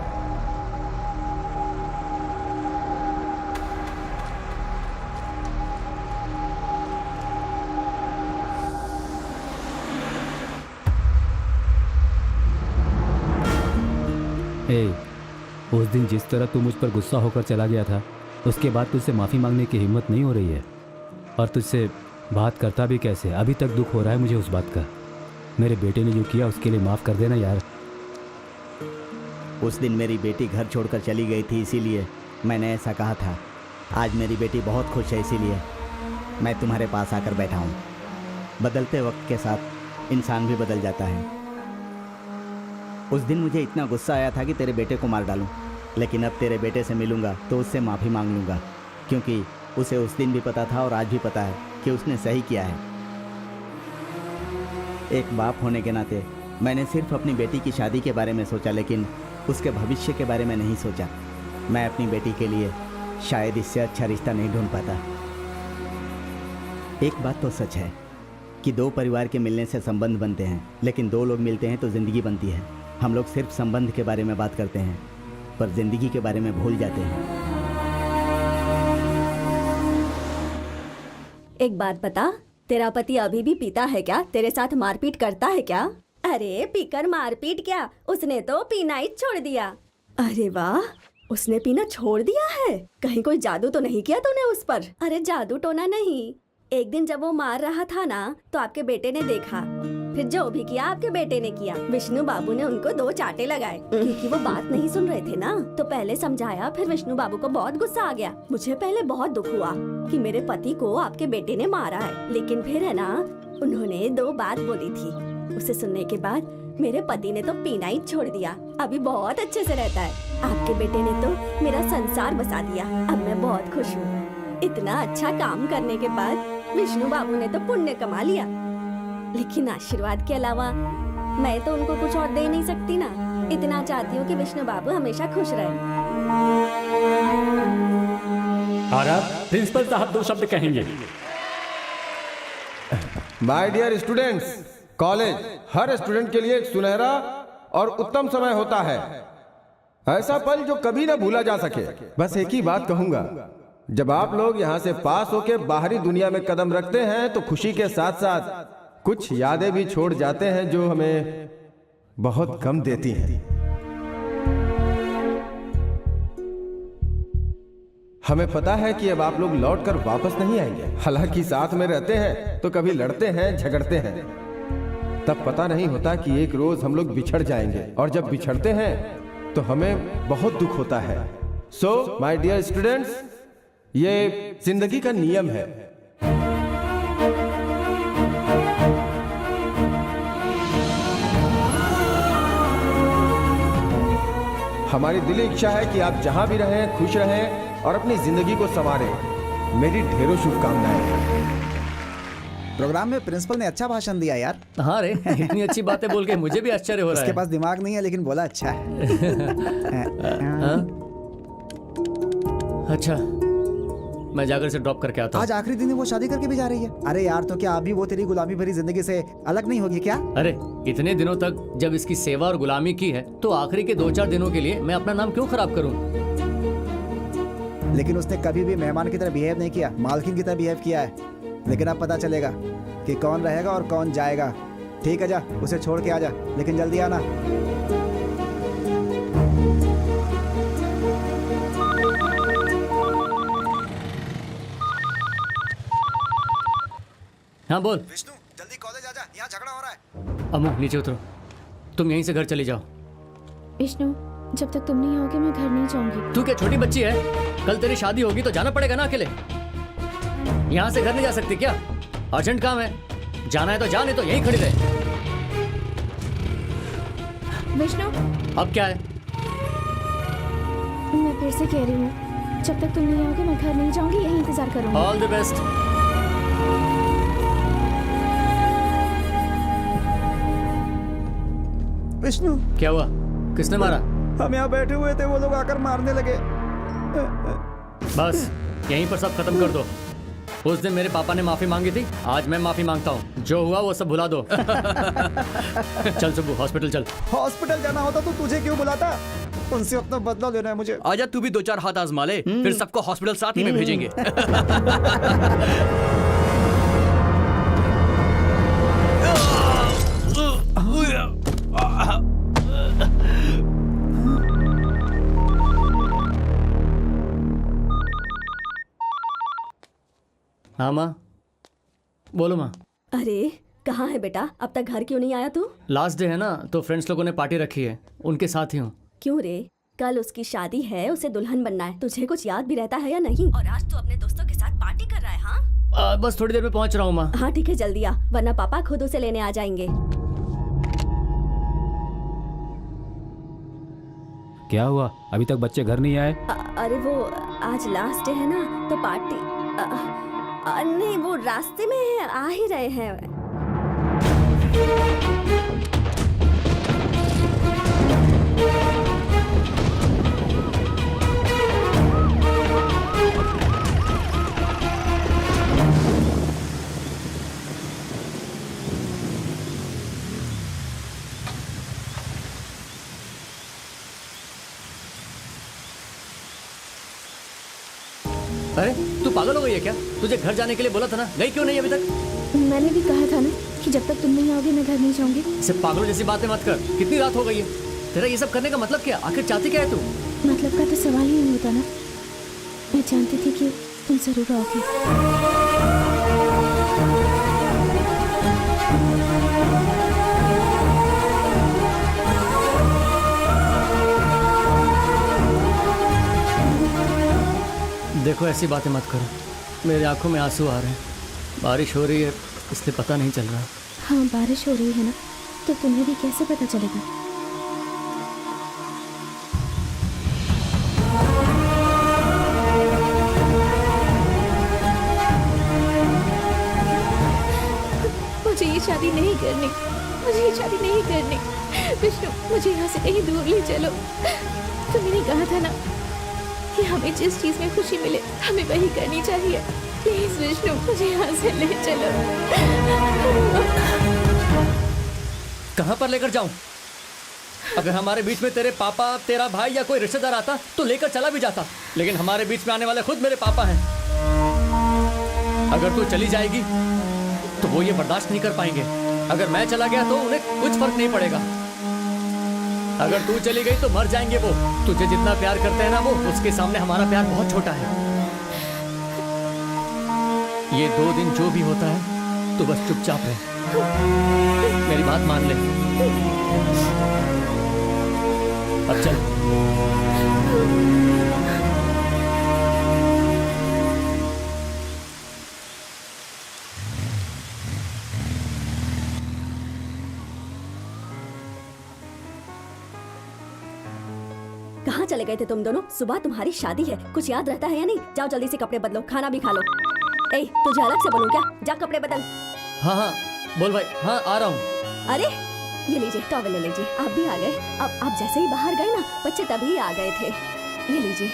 उस दिन जिस तरह तू मुझ पर गुस्सा होकर चला गया था, उसके बाद तुझसे माफ़ी मांगने की हिम्मत नहीं हो रही है। और तुझसे बात करता भी कैसे? अभी तक दुख हो रहा है मुझे उस बात का। मेरे बेटे ने जो किया उसके लिए माफ़ कर देना यार। उस दिन मेरी बेटी घर छोड़कर चली गई थी, इसीलिए मैंने ऐसा कहा था। आज मेरी बेटी बहुत खुश है, इसीलिए मैं तुम्हारे पास आकर बैठा हूँ। बदलते वक्त के साथ इंसान भी बदल जाता है। उस दिन मुझे इतना गुस्सा आया था कि तेरे बेटे को मार डालूं, लेकिन अब तेरे बेटे से मिलूंगा तो उससे माफ़ी मांग लूँगा, क्योंकि उसे उस दिन भी पता था और आज भी पता है कि उसने सही किया है। एक बाप होने के नाते मैंने सिर्फ अपनी बेटी की शादी के बारे में सोचा, लेकिन उसके भविष्य के बारे में नहीं सोचा। मैं अपनी बेटी के लिए शायद इससे अच्छा रिश्ता नहीं ढूंढ पाता। एक बात तो सच है कि दो परिवार के मिलने से संबंध बनते हैं, लेकिन दो लोग मिलते हैं तो ज़िंदगी बनती है। हम लोग सिर्फ संबंध के बारे में बात करते हैं, पर ज़िंदगी के बारे में भूल जाते हैं। एक बात बता, तेरा पति अभी भी पीता है क्या? तेरे साथ मारपीट करता है क्या? अरे पीकर मारपीट क्या, उसने तो पीना ही छोड़ दिया। अरे वाह, उसने पीना छोड़ दिया है। कहीं कोई जादू तो नहीं किया तूने उस पर? अरे जादू टोना नहीं, एक दिन जब वो मार रहा था ना तो आपके बेटे ने देखा, फिर जो भी किया आपके बेटे ने किया। विष्णु बाबू ने उनको 2 चांटे लगाए क्योंकि वो बात नहीं सुन रहे थे ना। तो पहले समझाया, फिर विष्णु बाबू को बहुत गुस्सा आ गया। मुझे पहले बहुत दुख हुआ कि मेरे पति को आपके बेटे ने मारा है, लेकिन फिर है ना, उन्होंने 2 बात बोली थी। उसे सुनने के बाद मेरे पति ने तो पीना ही छोड़ दिया। अभी बहुत अच्छे से रहता है। आपके बेटे ने तो मेरा संसार बसा दिया। अब मैं बहुत खुश हूँ। इतना अच्छा काम करने के बाद विष्णु बाबू ने तो पुण्य कमा लिया, लेकिन आशीर्वाद के अलावा मैं तो उनको कुछ और दे नहीं सकती ना। इतना चाहती हूँ कि विष्णु बाबू हमेशा खुश रहे। और अब प्रिंसिपल साहब 2 शब्द कहेंगे। माय डियर स्टूडेंट्स, कॉलेज हर स्टूडेंट के लिए एक सुनहरा और उत्तम समय होता है, ऐसा पल जो कभी ना भूला जा सके। बस एक ही बात कहूंगा, जब आप लोग यहाँ से पास होके बाहरी दुनिया में कदम रखते हैं तो खुशी के साथ साथ कुछ यादें भी छोड़ जाते हैं जो हमें बहुत गम देती हैं। हमें पता है कि अब आप लोग लौटकर वापस नहीं आएंगे। हालांकि साथ में रहते हैं तो कभी लड़ते हैं, झगड़ते हैं, तब पता नहीं होता कि एक रोज हम लोग बिछड़ जाएंगे, और जब बिछड़ते हैं तो हमें बहुत दुख होता है। सो माय डियर स्टूडेंट्स, ये जिंदगी का नियम है। हमारी दिली इच्छा है कि आप जहां भी रहें खुश रहें और अपनी जिंदगी को संवारें। मेरी ढेरों शुभकामनाएं। प्रोग्राम में प्रिंसिपल ने अच्छा भाषण दिया यार। हाँ रे, इतनी अच्छी बातें बोल के मुझे भी आश्चर्य हो रहा है। उसके पास दिमाग नहीं है लेकिन बोला अच्छा है। अच्छा, मैं जाकर से ड्रॉप करके आता हूँ। आज आखिरी दिन है, वो शादी करके भी जा रही है। अरे यार, तो क्या अभी वो तेरी गुलामी भरी जिंदगी से अलग नहीं होगी क्या? अरे इतने दिनों तक जब इसकी सेवा और गुलामी की है तो आखिरी के 2-4 दिनों के लिए मैं अपना नाम क्यों खराब करूं? लेकिन उसने कभी भी मेहमान की तरह बिहेव नहीं किया, मालकिन की तरह बिहेव किया है। लेकिन अब पता चलेगा कि कौन रहेगा और कौन जाएगा। ठीक है, जा उसे छोड़ के आ जा, लेकिन जल्दी आना। हाँ बोल। विष्णु, जल्दी कॉलेज आ जा, यहाँ झगड़ा हो रहा है। अमू नीचे उतरो, तुम यहीं से घर चली जाओ। विष्णु, जब तक तुम नहीं आओगे मैं घर नहीं जाऊंगी। तू क्या छोटी बच्ची है? कल तेरी शादी होगी तो जाना पड़ेगा ना अकेले। यहाँ से घर नहीं जा सकती क्या? अर्जेंट काम है, जाना है तो जा, नहीं तो यहीं खड़ी रहे। विष्णु, अब क्या है? मैं फिर से कह रही हूँ, जब तक तुम नहीं आओगे मैं घर नहीं जाऊंगी, यहीं इंतजार करूंगी। All the best. विष्णु, क्या हुआ? किसने मारा? हम यहाँ बैठे हुए थे, वो लोग आकर मारने लगे। बस यहीं पर सब खत्म कर दो। उस दिन मेरे पापा ने माफी मांगी थी, आज मैं माफी मांगता हूँ। जो हुआ वो सब भुला दो। चल सुब्बू, हॉस्पिटल चल। हॉस्पिटल जाना होता तो तुझे क्यों बुलाता? उनसे अपना बदला लेना है मुझे। आजा, तू भी 2-4 हाथ आजमा ले, फिर सबको हॉस्पिटल साथ ही में भेजेंगे। हाँ माँ, बोलो माँ। अरे कहाँ है बेटा? अब तक घर क्यों नहीं आया तू? लास्ट डे है ना, तो फ्रेंड्स लोगों ने पार्टी रखी है, उनके साथ ही हूँ। क्यों रे? कल उसकी शादी है, उसे दुल्हन बनना है। तुझे कुछ याद भी रहता है या नहीं? और आज तू अपने दोस्तों के साथ पार्टी कर रहा है? हाँ बस थोड़ी देर में पहुँच रहा हूँ माँ। हाँ ठीक है, जल्दी आ, वरना पापा खुद उसे लेने आ जाएंगे। क्या हुआ? अभी तक बच्चे घर नहीं आए? अरे वो आज लास्ट डे है ना, तो पार्टी नहीं, वो रास्ते में है, आ ही रहे हैं। अरे तू पागल हो गई है क्या? तुझे घर जाने के लिए बोला था ना, गई क्यों नहीं अभी तक? मैंने भी कहा था ना कि जब तक तुम नहीं आओगे मैं घर नहीं जाऊंगी। सिर्फ पागलों जैसी बातें मत कर। कितनी रात हो गई है? तेरा ये सब करने का मतलब क्या? आखिर चाहती क्या है तू? मतलब का तो सवाल ही नहीं होता ना। मैं जानती थी कि तुम जरूर आओगे। देखो ऐसी बातें मत करो, मेरी आंखों में आंसू आ रहे हैं। बारिश हो रही है इसलिए पता नहीं चल रहा। हाँ बारिश हो रही है ना, तो तुम्हें भी कैसे पता चलेगा? मुझे ये शादी नहीं करनी, मुझे ये शादी नहीं करनी। विष्णु मुझे यहाँ से कहीं दूर ले चलो। तुमने कहा था ना कि हमें जिस चीज में खुशी मिले हमें वही करनी चाहिए। प्लीज विष्णु मुझे यहाँ से ले चलो। कहाँ पर लेकर जाऊं? अगर हमारे बीच में तेरे पापा, तेरा भाई या कोई रिश्तेदार आता तो लेकर चला भी जाता, लेकिन हमारे बीच में आने वाले खुद मेरे पापा हैं। अगर तू चली जाएगी तो वो ये बर्दाश्त नहीं कर पाएंगे। अगर मैं चला गया तो उन्हें कुछ फर्क नहीं पड़ेगा। अगर तू चली गई तो मर जाएंगे वो। तुझे जितना प्यार करते हैं ना वो, उसके सामने हमारा प्यार बहुत छोटा है। ये 2 दिन जो भी होता है तो बस चुपचाप रहे, मेरी बात मान ले। अब चल। कहाँ चले गए थे तुम दोनों? सुबह तुम्हारी शादी है, कुछ याद रहता है या नहीं? जाओ जल्दी से कपड़े बदलो, खाना भी खा लो। ए, तुझे अलग से बोलूं क्या? जा कपड़े बदल। हाँ बोल भाई। हाँ आ रहा हूँ। अरे ये लीजिए, टॉवल ले लीजिए। आप भी आ गए। अब आप जैसे ही बाहर गए ना, बच्चे तभी आ गए थे। ये लीजिए।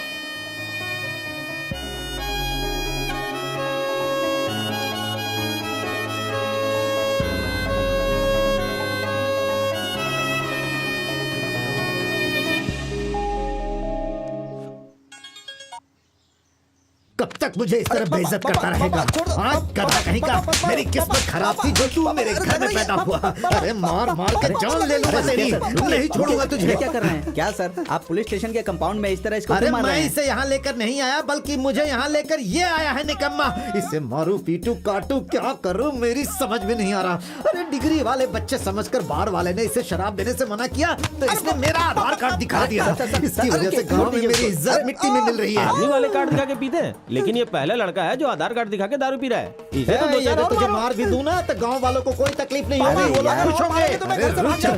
कब तक मुझे इस तरह बेइज्जत करता रहेगा? हाँ, करना कहीं का। मेरी किस्मत खराब थी जो तू मेरे घर में पैदा हुआ। अरे मार मार के जान ले लूंगा तेरी, नहीं छोड़ूंगा तुझे। क्या कर रहे हैं? क्या सर, आप पुलिस स्टेशन के कंपाउंड में इस तरह इसको अरे मार रहे मैं हैं? इसे यहाँ लेकर नहीं आया, बल्कि मुझे यहाँ लेकर ये आया है निकम्मा। इसे मारू पीटू काटू क्या करूँ मेरी समझ में नहीं आ रहा। अरे डिग्री वाले बच्चे समझकर बार वाले ने इसे शराब देने से मना किया तो इसने मेरा आधार कार्ड दिखा दिया। इसकी वजह से गाँव में मेरी इज्जत मिट्टी में मिल रही है। आर्मी वाले कार्ड दिखा के पीते हैं, लेकिन ये पहला लड़का है जो आधार कार्ड दिखा के दारू पी रहा है। इसे तो 2-4 और तुझे मारो। मार भी दूं ना तो गांव वालों को कोई तकलीफ नहीं होगी। वो लोग खुश होंगे। अरे रुक जा,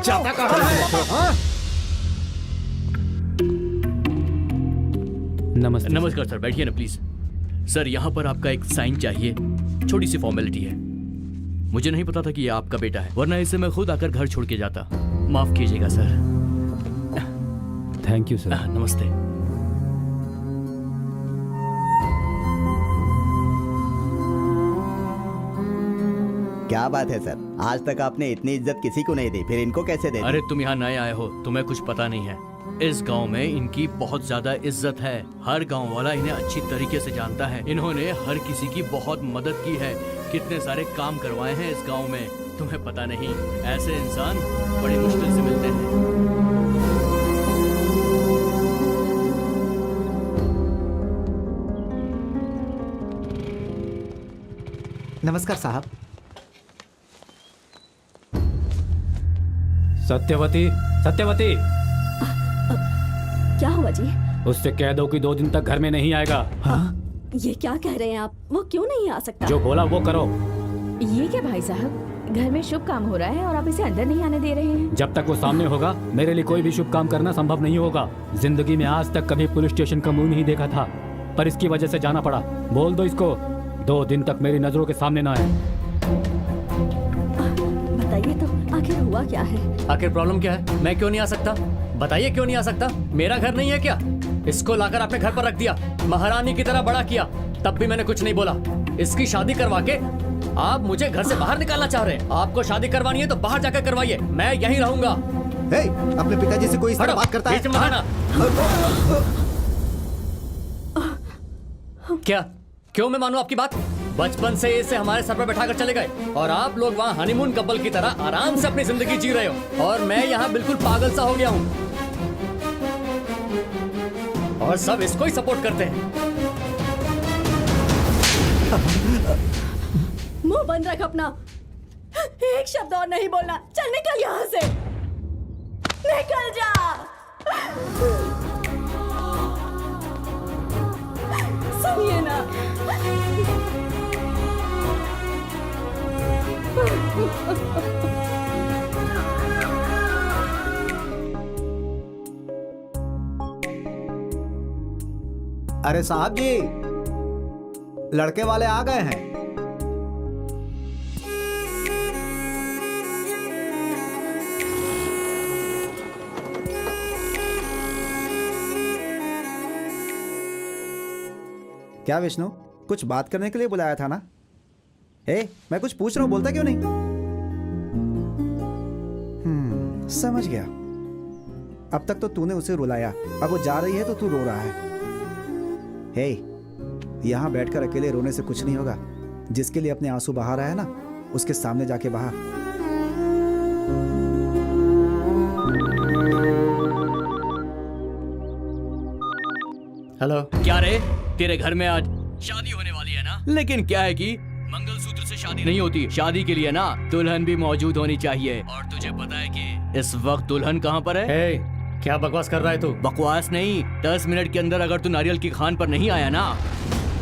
जाता कहाँ है? हाँ? नमस्ते। नमस्कार सर, बैठिए ना प्लीज। सर यहाँ पर आपका एक साइन चाहिए, छोटी सी फॉर्मेलिटी है। मुझे नहीं पता था कि ये आपका बेटा है, वरना इसे मैं खुद आकर घर छोड़ के जाता। माफ कीजिएगा सर। Thank you sir. नमस्ते। क्या बात है सर, आज तक आपने इतनी इज्जत किसी को नहीं दी, फिर इनको कैसे दे दी? अरे तुम यहाँ नए आए हो, तुम्हें कुछ पता नहीं है। इस गांव में इनकी बहुत ज्यादा इज्जत है। हर गांव वाला इन्हें अच्छी तरीके से जानता है। इन्होंने हर किसी की बहुत मदद की है, कितने सारे काम करवाए हैं इस गांव में। तुम्हें पता नहीं, ऐसे इंसान बड़ी मुश्किल से मिलते हैं। नमस्कार साहब। सत्यवती, सत्यवती, क्या हुआ जी? उससे कह दो कि 2 दिन तक घर में नहीं आएगा। हाँ? ये क्या कह रहे हैं आप? वो क्यों नहीं आ सकता? जो बोला वो करो। ये क्या भाई साहब, घर में शुभ काम हो रहा है और आप इसे अंदर नहीं आने दे रहे हैं। जब तक वो सामने होगा मेरे लिए कोई भी शुभ काम करना संभव नहीं होगा। जिंदगी में आज तक कभी पुलिस स्टेशन का मुंह नहीं देखा था, पर इसकी वजह से जाना पड़ा। बोल दो इसको 2 दिन तक मेरी नजरों के सामने ना आए। बताइए तो आखिर हुआ क्या है? आखिर प्रॉब्लम क्या है? मैं क्यों नहीं आ सकता? बताइए क्यों नहीं आ सकता? मेरा घर नहीं है क्या? इसको लाकर आपने घर पर रख दिया, महारानी की तरह बड़ा किया, तब भी मैंने कुछ नहीं बोला। इसकी शादी करवा के आप मुझे घर से बाहर निकालना चाह रहे हैं। आपको शादी करवानी है तो बाहर जाकर करवाइए, मैं यहीं रहूंगा। अपने पिताजी से कोई इस तरह बात करता है? बीच में आना। क्या क्यों मैं मानूं आपकी बात? बचपन से इसे हमारे सर पर बैठाकर चले गए और आप लोग वहाँ हनीमून कपल की तरह आराम से अपनी जिंदगी जी रहे हो और मैं यहाँ बिल्कुल पागल सा हो गया हूँ और सब इसको ही सपोर्ट करते हैं। मुंह बंद रख अपना, एक शब्द और नहीं बोलना। चल निकल यहाँ से, निकल जा। सुनिए ना, अरे साहब जी, लड़के वाले आ गए हैं। क्या विष्णु, कुछ बात करने के लिए बुलाया था ना? मैं कुछ पूछ रहा हूँ, बोलता क्यों नहीं? समझ गया। अब तक तो तूने उसे रुलाया, अब वो जा रही है तो तू रो रहा है। यहाँ बैठकर अकेले रोने से कुछ नहीं होगा। जिसके लिए अपने आंसू बहा रहा है ना, उसके सामने जाके बहा। हेलो। क्या रे, तेरे घर में आज शादी होने वाली है ना? लेकिन क्या है कि मंगलसूत्र से शादी नहीं होती। शादी के लिए ना दुल्हन भी मौजूद होनी चाहिए। और तुझे पता है कि इस वक्त दुल्हन कहाँ पर है? क्या बकवास कर रहा है तू? बकवास नहीं, 10 मिनट के अंदर अगर तू नारियल की खान पर नहीं आया ना,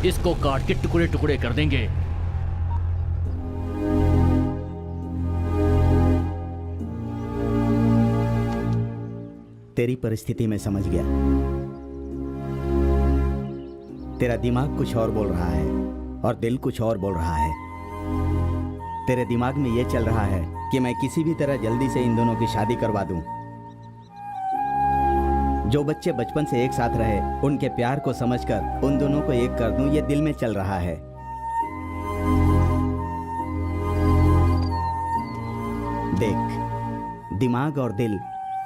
इसको काट के टुकड़े टुकड़े कर देंगे। तेरी परिस्थिति में समझ गया। तेरा दिमाग कुछ और बोल रहा है और दिल कुछ और बोल रहा है। तेरे दिमाग में ये चल रहा है कि मैं किसी भी तरह जल्दी से इन दोनों की शादी करवा दूं। जो बच्चे बचपन से एक साथ रहे, उनके प्यार को समझकर उन दोनों को एक कर दूं, ये दिल में चल रहा है। देख, दिमाग और दिल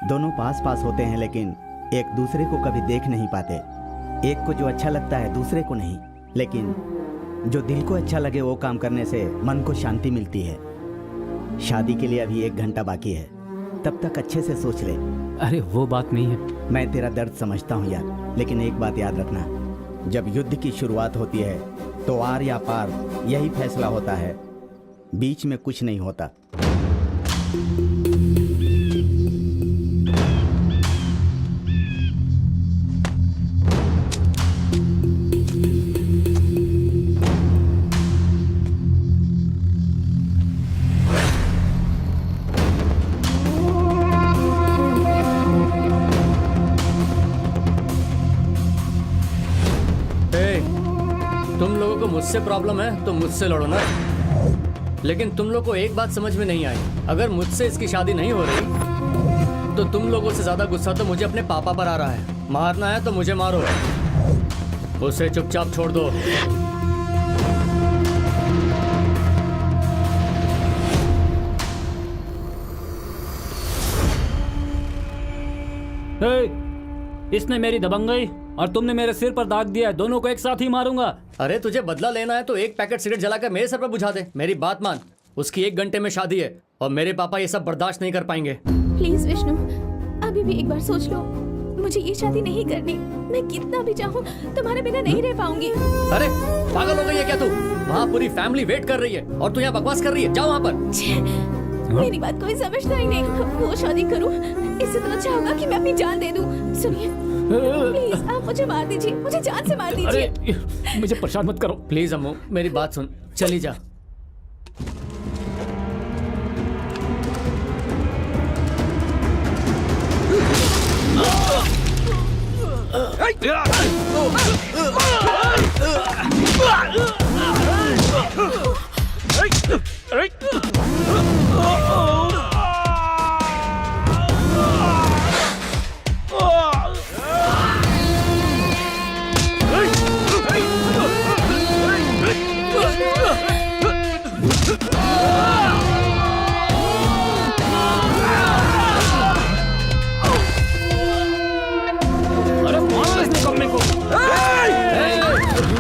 दोनों पास पास होते हैं, लेकिन एक दूसरे को कभी देख नहीं पाते। एक को जो अच्छा लगता है, दूसरे को नहीं। लेकिन जो दिल को अच्छा लगे वो काम करने से मन को शांति मिलती है। शादी के लिए अभी 1 घंटा बाकी है, तब तक अच्छे से सोच ले। अरे वो बात नहीं है। मैं तेरा दर्द समझता हूँ यार, लेकिन एक बात याद रखना, जब युद्ध की शुरुआत होती है तो आर या पार यही फैसला होता है, बीच में कुछ नहीं होता। मुझसे प्रॉब्लम है तो मुझसे लड़ो ना। लेकिन तुम लोग को एक बात समझ में नहीं आई, अगर मुझसे इसकी शादी नहीं हो रही तो तुम लोगों से ज्यादा गुस्सा तो मुझे अपने पापा पर आ रहा है। मारना है तो मुझे मारो, उसे चुपचाप छोड़ दो। इसने मेरी दबंगई और तुमने मेरे सिर पर दाग दिया है। दोनों को एक साथ ही मारूंगा। अरे तुझे बदला लेना है तो एक पैकेट सिगरेट जलाकर मेरे सर पर बुझा दे। मेरी बात मान, उसकी 1 घंटे में शादी है और मेरे पापा ये सब बर्दाश्त नहीं कर पाएंगे। प्लीज विष्णु, अभी भी एक बार सोच लो। मुझे ये शादी नहीं करनी। मैं कितना भी चाहूँ तुम्हारे बिना नहीं रह पाऊंगी। अरे पागल हो गई है क्या तू? वहाँ पूरी फैमिली वेट कर रही है और तू यहाँ बकवास कर रही है। जाओ वहाँ पर। मेरी बात कोई समझता ही नहीं। वो शादी करूँ, इससे तो अच्छा होगा कि मैं अपनी जान दे दूँ। सुनिए प्लीज, आप मुझे मार दीजिए, मुझे जान से मार दीजिए। अरे मुझे परेशान मत करो प्लीज अम्मू, मेरी बात सुन, चली जा।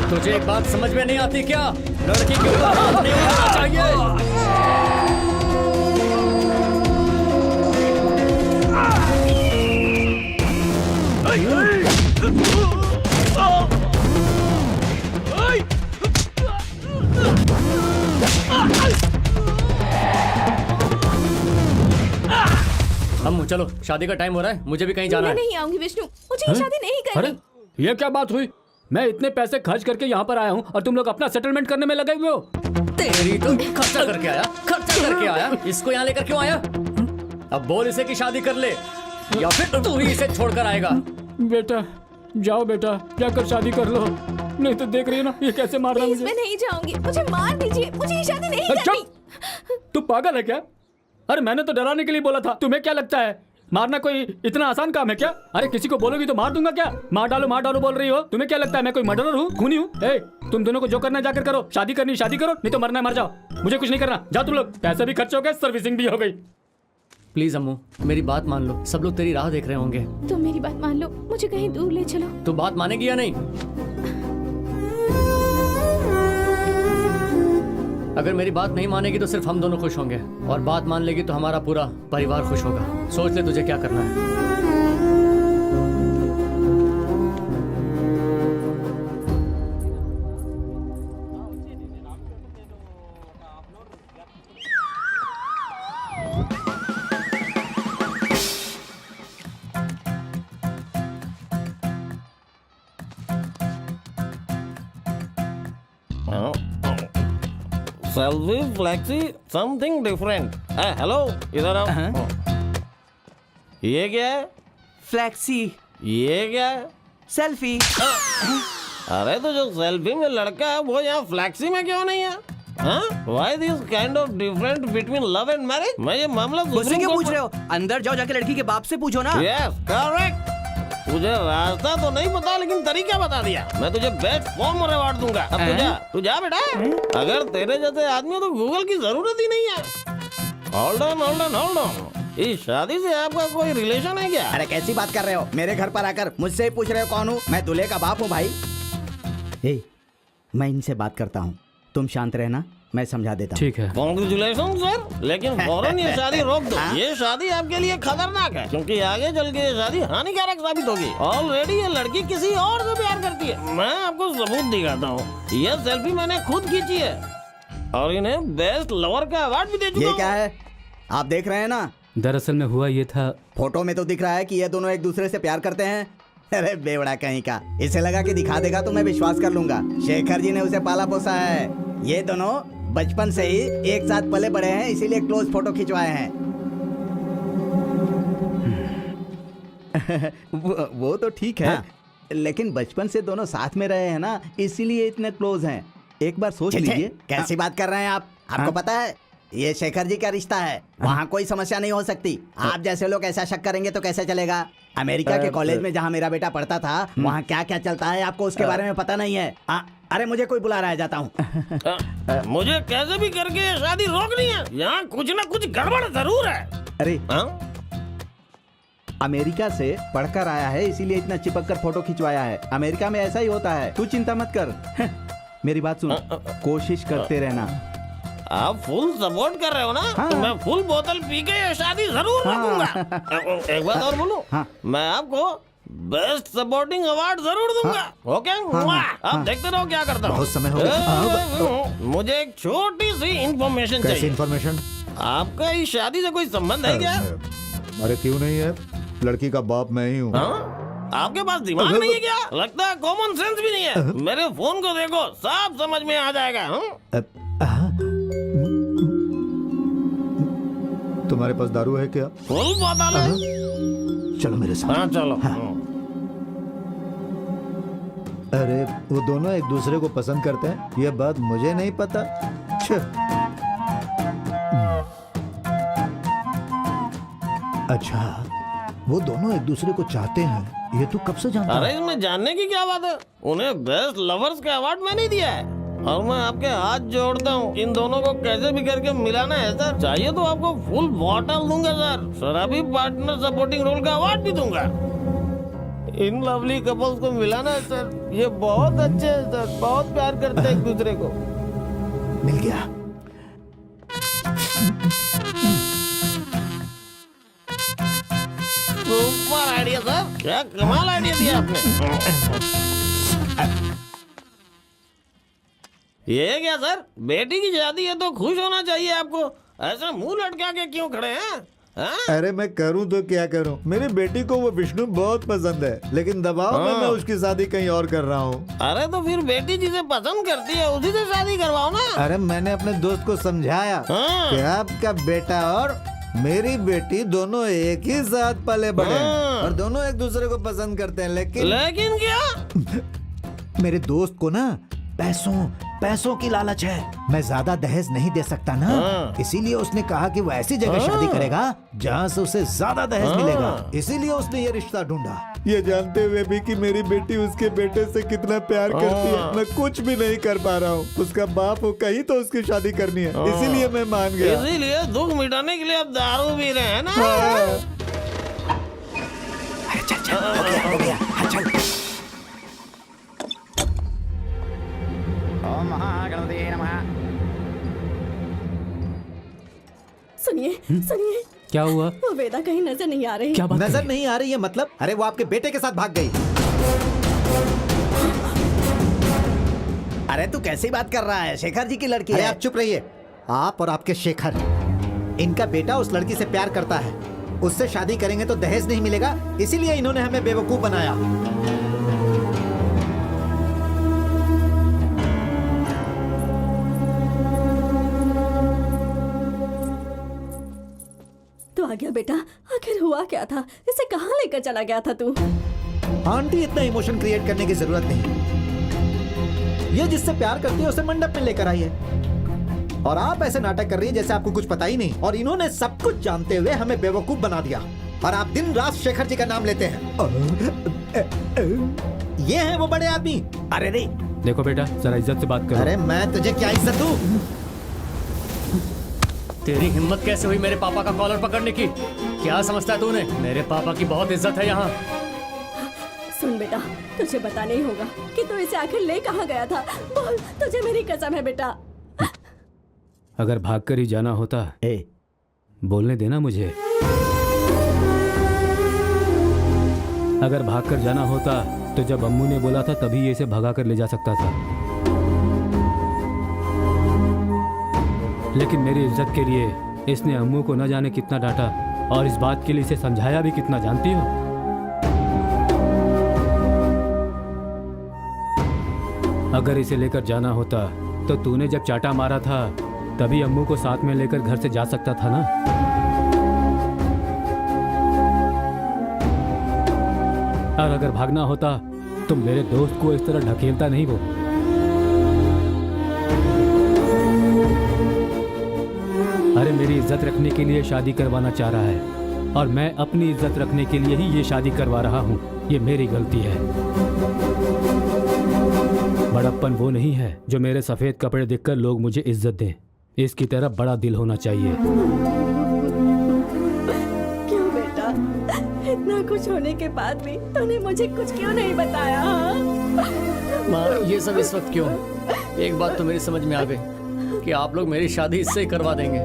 तुझे एक बात समझ में नहीं आती क्या? लड़की के ऊपर हाथ नहीं उठाना चाहिए। अम्मू चलो, शादी का टाइम हो रहा है, मुझे भी कहीं जाना है। मैं नहीं आऊंगी विष्णु, मुझे ये शादी नहीं करनी। अरे ये क्या बात हुई? मैं इतने पैसे खर्च करके यहाँ पर आया हूँ और तुम लोग अपना सेटलमेंट करने में लगे हुए हो। तेरी तो खर्चा करके आया, इसको यहाँ लेकर क्यों आया? अब बोल इसे कि शादी कर ले या फिर तू ही इसे छोड़कर आएगा। बेटा जाओ, बेटा जाकर शादी कर लो, नहीं तो देख रही है ना ये कैसे मार रहा है मुझे। मैं नहीं जाऊंगी, मुझे मार दीजिए, मुझे ये शादी नहीं करनी। तू पागल है क्या? अरे मैंने तो डराने के लिए बोला था। तुम्हें क्या लगता है मारना कोई इतना आसान काम है क्या? अरे किसी को बोलोगी तो मार दूंगा क्या? मार डालो बोल रही हो। तुम्हें क्या लगता है मैं कोई मर्डरर हूँ, खूनी हूँ? ए, तुम दोनों को जो करना है जाकर करो। शादी करनी शादी करो, नहीं तो मरना है मर जाओ। मुझे कुछ नहीं करना, जाओ तुम लोग। पैसे भी खर्च हो गए, सर्विसिंग भी हो गई। प्लीज अम्मू, मेरी बात मान लो। सब लोग तेरी राह देख रहे होंगे। तुम मेरी बात मान लो, मुझे कहीं दूर ले चलो। तू बात मानेगी या नहीं? अगर मेरी बात नहीं मानेगी तो सिर्फ हम दोनों खुश होंगे, और बात मान लेगी तो हमारा पूरा परिवार खुश होगा। सोच ले तुझे क्या करना है। Selfie flexi something different. Hello, इधर आओ। ये क्या है? फ्लैक्सी। ये क्या है? सेल्फी। अरे तो जो सेल्फी में लड़का है वो यहाँ फ्लैक्सी में क्यों नहीं है? Why this kind of difference between love and marriage? मैं ये मामला मुझसे क्यों पूछ रहे हो? अंदर जाओ, जाके लड़की के बाप से पूछो ना। Yes, correct. तुझे रास्ता तो नहीं पता लेकिन तरीका बता दिया। मैं तुझे बेस्ट फॉर्म और अवार्ड दूंगा। अब तू जा बेटा। अगर तेरे जैसे आदमी हो तो गूगल की जरूरत ही नहीं है। Hold on. इस शादी से आपका कोई रिलेशन है क्या? अरे कैसी बात कर रहे हो? मेरे घर पर आकर मुझसे ही पूछ रहे हो कौन हूँ? मैं दूल्हे का बाप हूँ भाई। मैं इनसे बात करता हूँ, तुम शांत रहना, मैं समझा देता हूँ। ठीक है। कांग्रेचुलेशन सर, लेकिन फौरन ये शादी रोक दो। ये शादी आपके लिए खतरनाक है क्योंकि आगे चल के ये शादी हानिकारक साबित होगी। ऑलरेडी ये लड़की किसी और से प्यार करती है। मैं आपको सबूत दिखाता हूँ। ये सेल्फी मैंने खुद खींची है और इन्हें बेस्ट लवर का अवार्ड भी दे चुका हूँ। ये क्या है आप देख रहे हैं ना? दरअसल में हुआ ये था, फोटो में तो दिख रहा है कि ये दोनों एक दूसरे से प्यार करते हैं। अरे बेवड़ा कहीं का, इसे लगा कि दिखा देगा तो मैं विश्वास कर लूंगा। शेखर जी ने उसे पाला पोसा है। ये दोनों बचपन से ही एक साथ पले बड़े हैं, इसीलिए क्लोज फोटो खिंचवाए हैं। वो तो ठीक है, लेकिन बचपन से दोनों साथ में रहे हैं ना, इसीलिए इतने क्लोज हैं। एक बार सोच लीजिए। कैसी बात कर रहे हैं आप? आपको पता है ये शेखर जी का रिश्ता है, वहाँ कोई समस्या नहीं हो सकती। आप जैसे लोग ऐसा शक करेंगे तो कैसे चलेगा? अमेरिका के कॉलेज में जहाँ मेरा बेटा पढ़ता था, वहाँ क्या क्या चलता है आपको उसके बारे में पता नहीं है। अरे मुझे कोई बुला रहा है, जाता हूँ। मुझे कैसे भी करके ये शादी रोकनी है। यहाँ कुछ ना कुछ गड़बड़ जरूर है। अरे अमेरिका से पढ़कर आया है, इसीलिए इतना चिपक कर फोटो खिंचवाया है। अमेरिका में ऐसा ही होता है, तू चिंता मत कर। मेरी बात सुन, कोशिश करते रहना। आप फुल सपोर्ट कर रहे हो ना? तो मैं फुल बोतल पी के ये शादी जरूर रखूंगा। एक बात और बोलूं, मैं आपको बेस्ट सपोर्टिंग अवार्ड जरूर दूंगा। ओके? आप देखते रहो क्या करता हूँ। बहुत समय हो गया। मुझे एक छोटी सी इंफॉर्मेशन चाहिए। कैसी इंफॉर्मेशन? आपका इस शादी से कोई संबंध है क्या? अरे क्यों नहीं है, लड़की का बाप मैं ही हूँ। आपके पास दिमाग नहीं है क्या? लगता है कॉमन सेंस भी नहीं है। मेरे फोन को देखो, सब समझ में आ जाएगा। तुम्हारे पास दारू है क्या? फुल बोतल है। चलो मेरे साथ। चलो। अरे वो दोनों एक दूसरे को पसंद करते हैं, ये बात मुझे नहीं पता। अच्छा, वो दोनों एक दूसरे को चाहते हैं, ये तू कब से जानता है? अरे इसमें जानने की क्या बात है? उन्हें बेस्ट लवर्स का अवार्ड मैंने दिया है और मैं आपके हाथ जोड़ता हूँ। इन दोनों को कैसे भी करके मिलाना है सर। चाहिए तो आपको फुल बॉटल दूंगा सर। शराबी पार्टनर सपोर्टिंग रोल का अवार्ड भी दूंगा। इन लवली कपल्स को मिलाना है सर। ये बहुत अच्छे हैं सर, बहुत प्यार करते हैं एक दूसरे को। मिल गया। सुपर आइडिया सर, क्या कमाल आइडिया दिया आपने। ये क्या सर, बेटी की शादी है तो खुश होना चाहिए आपको। ऐसा मुंह लटका के क्यों खड़े हैं? अरे मैं करूं तो क्या करूं, मेरी बेटी को वो विष्णु बहुत पसंद है, लेकिन दबाव में मैं उसकी शादी कहीं और कर रहा हूँ। अरे तो फिर बेटी जिसे पसंद करती है उसी से शादी करवाओ ना। अरे मैंने अपने दोस्त को समझाया कि आपका बेटा और मेरी बेटी दोनों एक ही साथ पले बड़े हैं और दोनों एक दूसरे को पसंद करते हैं, लेकिन क्या? मेरे दोस्त को ना पैसों, पैसों की लालच है। मैं ज्यादा दहेज नहीं दे सकता ना, इसीलिए उसने कहा कि वो ऐसी जगह शादी करेगा जहाँ से उसे ज्यादा दहेज मिलेगा। इसीलिए उसने ये रिश्ता ढूंढा, ये जानते हुए भी कि मेरी बेटी उसके बेटे से कितना प्यार करती है। मैं कुछ भी नहीं कर पा रहा हूँ। उसका बाप हो, कहीं तो उसकी शादी करनी है, इसीलिए मैं मान गया। इसीलिए दुख मिटाने के लिए अब दारू पी रहे हैं ना। अरे चल चल, हो गया, हाँ, चल। ओम महागणपतये नमः। सुनिए सुनिए, क्या हुआ? वो वेदा कहीं नजर नहीं आ रही। क्या बात नजर है? नहीं आ रही है मतलब? अरे वो आपके बेटे के साथ भाग गई। अरे तू कैसी बात कर रहा है? शेखर जी की लड़की अरे है। आप चुप रहिए। आप और आपके शेखर, इनका बेटा उस लड़की से प्यार करता है। उससे शादी करेंगे तो दहेज नहीं मिलेगा, इसीलिए इन्होंने हमें बेवकूफ बनाया। तो आ गया बेटा, आखिर हुआ क्या था? इसे कहाँ लेकर चला गया था तू? आंटी, इतना इमोशन क्रिएट करने की जरूरत नहीं। ये जिससे प्यार करती है उसे मंडप में लेकर आई है, और आप ऐसे नाटक कर रही है जैसे आपको कुछ पता ही नहीं। और इन्होंने सब कुछ जानते हुए हमें बेवकूफ बना दिया, और आप दिन रात शेखर जी का नाम लेते हैं। ये है वो बड़े आदमी। अरे नहीं, देखो बेटा, जरा इज्जत से बात करो। अरे मैं तुझे क्या इज्जत दूं? तेरी हिम्मत कैसे हुई मेरे पापा का कॉलर पकड़ने की? क्या समझता है तूने? मेरे पापा की बहुत इज्जत है यहाँ। सुन बेटा, तुझे बताना ही होगा कि तू इसे आखिर ले कहाँ गया था। बोल, तुझे मेरी कसम है बेटा। अगर भागकर ही जाना होता, बोलने देना मुझे। अगर भागकर जाना होता तो जब अम्मू ने बोला था तभी ये इसे भगा कर ले जा सकता था। लेकिन मेरी इज्जत के लिए इसने अम्मू को न जाने कितना डांटा, और इस बात के लिए इसे समझाया भी कितना, जानती हो? अगर इसे लेकर जाना होता तो तूने जब चाटा मारा था तभी अम्मू को साथ में लेकर घर से जा सकता था ना। और अगर भागना होता तो मेरे दोस्त को इस तरह ढकेलता नहीं वो। अरे मेरी इज्जत रखने के लिए शादी करवाना चाह रहा है, और मैं अपनी इज्जत रखने के लिए ही ये शादी करवा रहा हूँ। ये मेरी गलती है। बड़प्पन वो नहीं है जो मेरे सफेद कपड़े देखकर लोग मुझे इज्जत दें। इसकी तरह बड़ा दिल होना चाहिए। क्यों बेटा, इतना कुछ होने के बाद भी तूने मुझे कुछ क्यों नहीं बताया? माँ, ये सब इस वक्त क्यों? एक बात तो मेरी समझ में आ गई कि आप लोग मेरी शादी इससे ही करवा देंगे।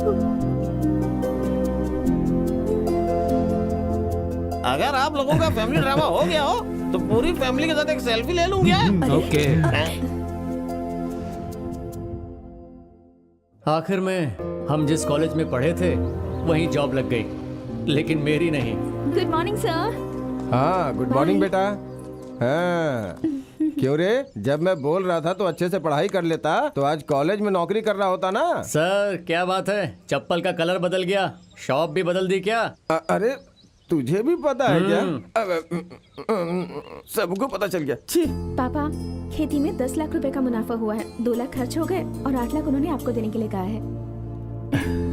अगर आप लोगों का फैमिली ड्रामा हो गया हो तो पूरी फैमिली के साथ एक सेल्फी ले लूं क्या? ओके। आखिर में हम जिस कॉलेज में पढ़े थे वहीं जॉब लग गई, लेकिन मेरी नहीं। Good morning sir. हाँ, गुड मॉर्निंग बेटा। हाँ, क्यों रे? जब मैं बोल रहा था तो अच्छे से पढ़ाई कर लेता तो आज कॉलेज में नौकरी कर रहा होता ना। सर क्या बात है, चप्पल का कलर बदल गया, शॉप भी बदल दी क्या? अरे तुझे भी पता है क्या? सबको पता चल गया। छी। पापा, खेती में 10 लाख रुपए का मुनाफा हुआ है। 2 लाख खर्च हो गए और 8 लाख उन्होंने आपको देने के लिए कहा है।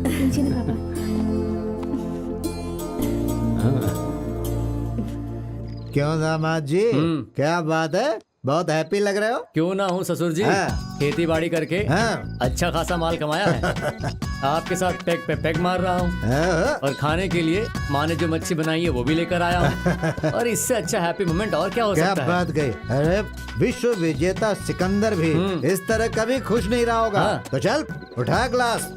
लीजिए ना पापा। क्यों दामाद जी, क्या बात है? बहुत हैप्पी लग रहे हो। क्यों ना हूँ ससुर जी। खेती बाड़ी करके अच्छा खासा माल कमाया है। आपके साथ पैग पे पैग मार रहा हूँ, और खाने के लिए माँ ने जो मच्छी बनाई है वो भी लेकर आया हूँ। और इससे अच्छा हैप्पी मोमेंट और क्या हो सकता है? क्या बात गई। अरे विश्व विजेता सिकंदर भी इस तरह कभी खुश नहीं रहा होगा। तो चल उठा ग्लास।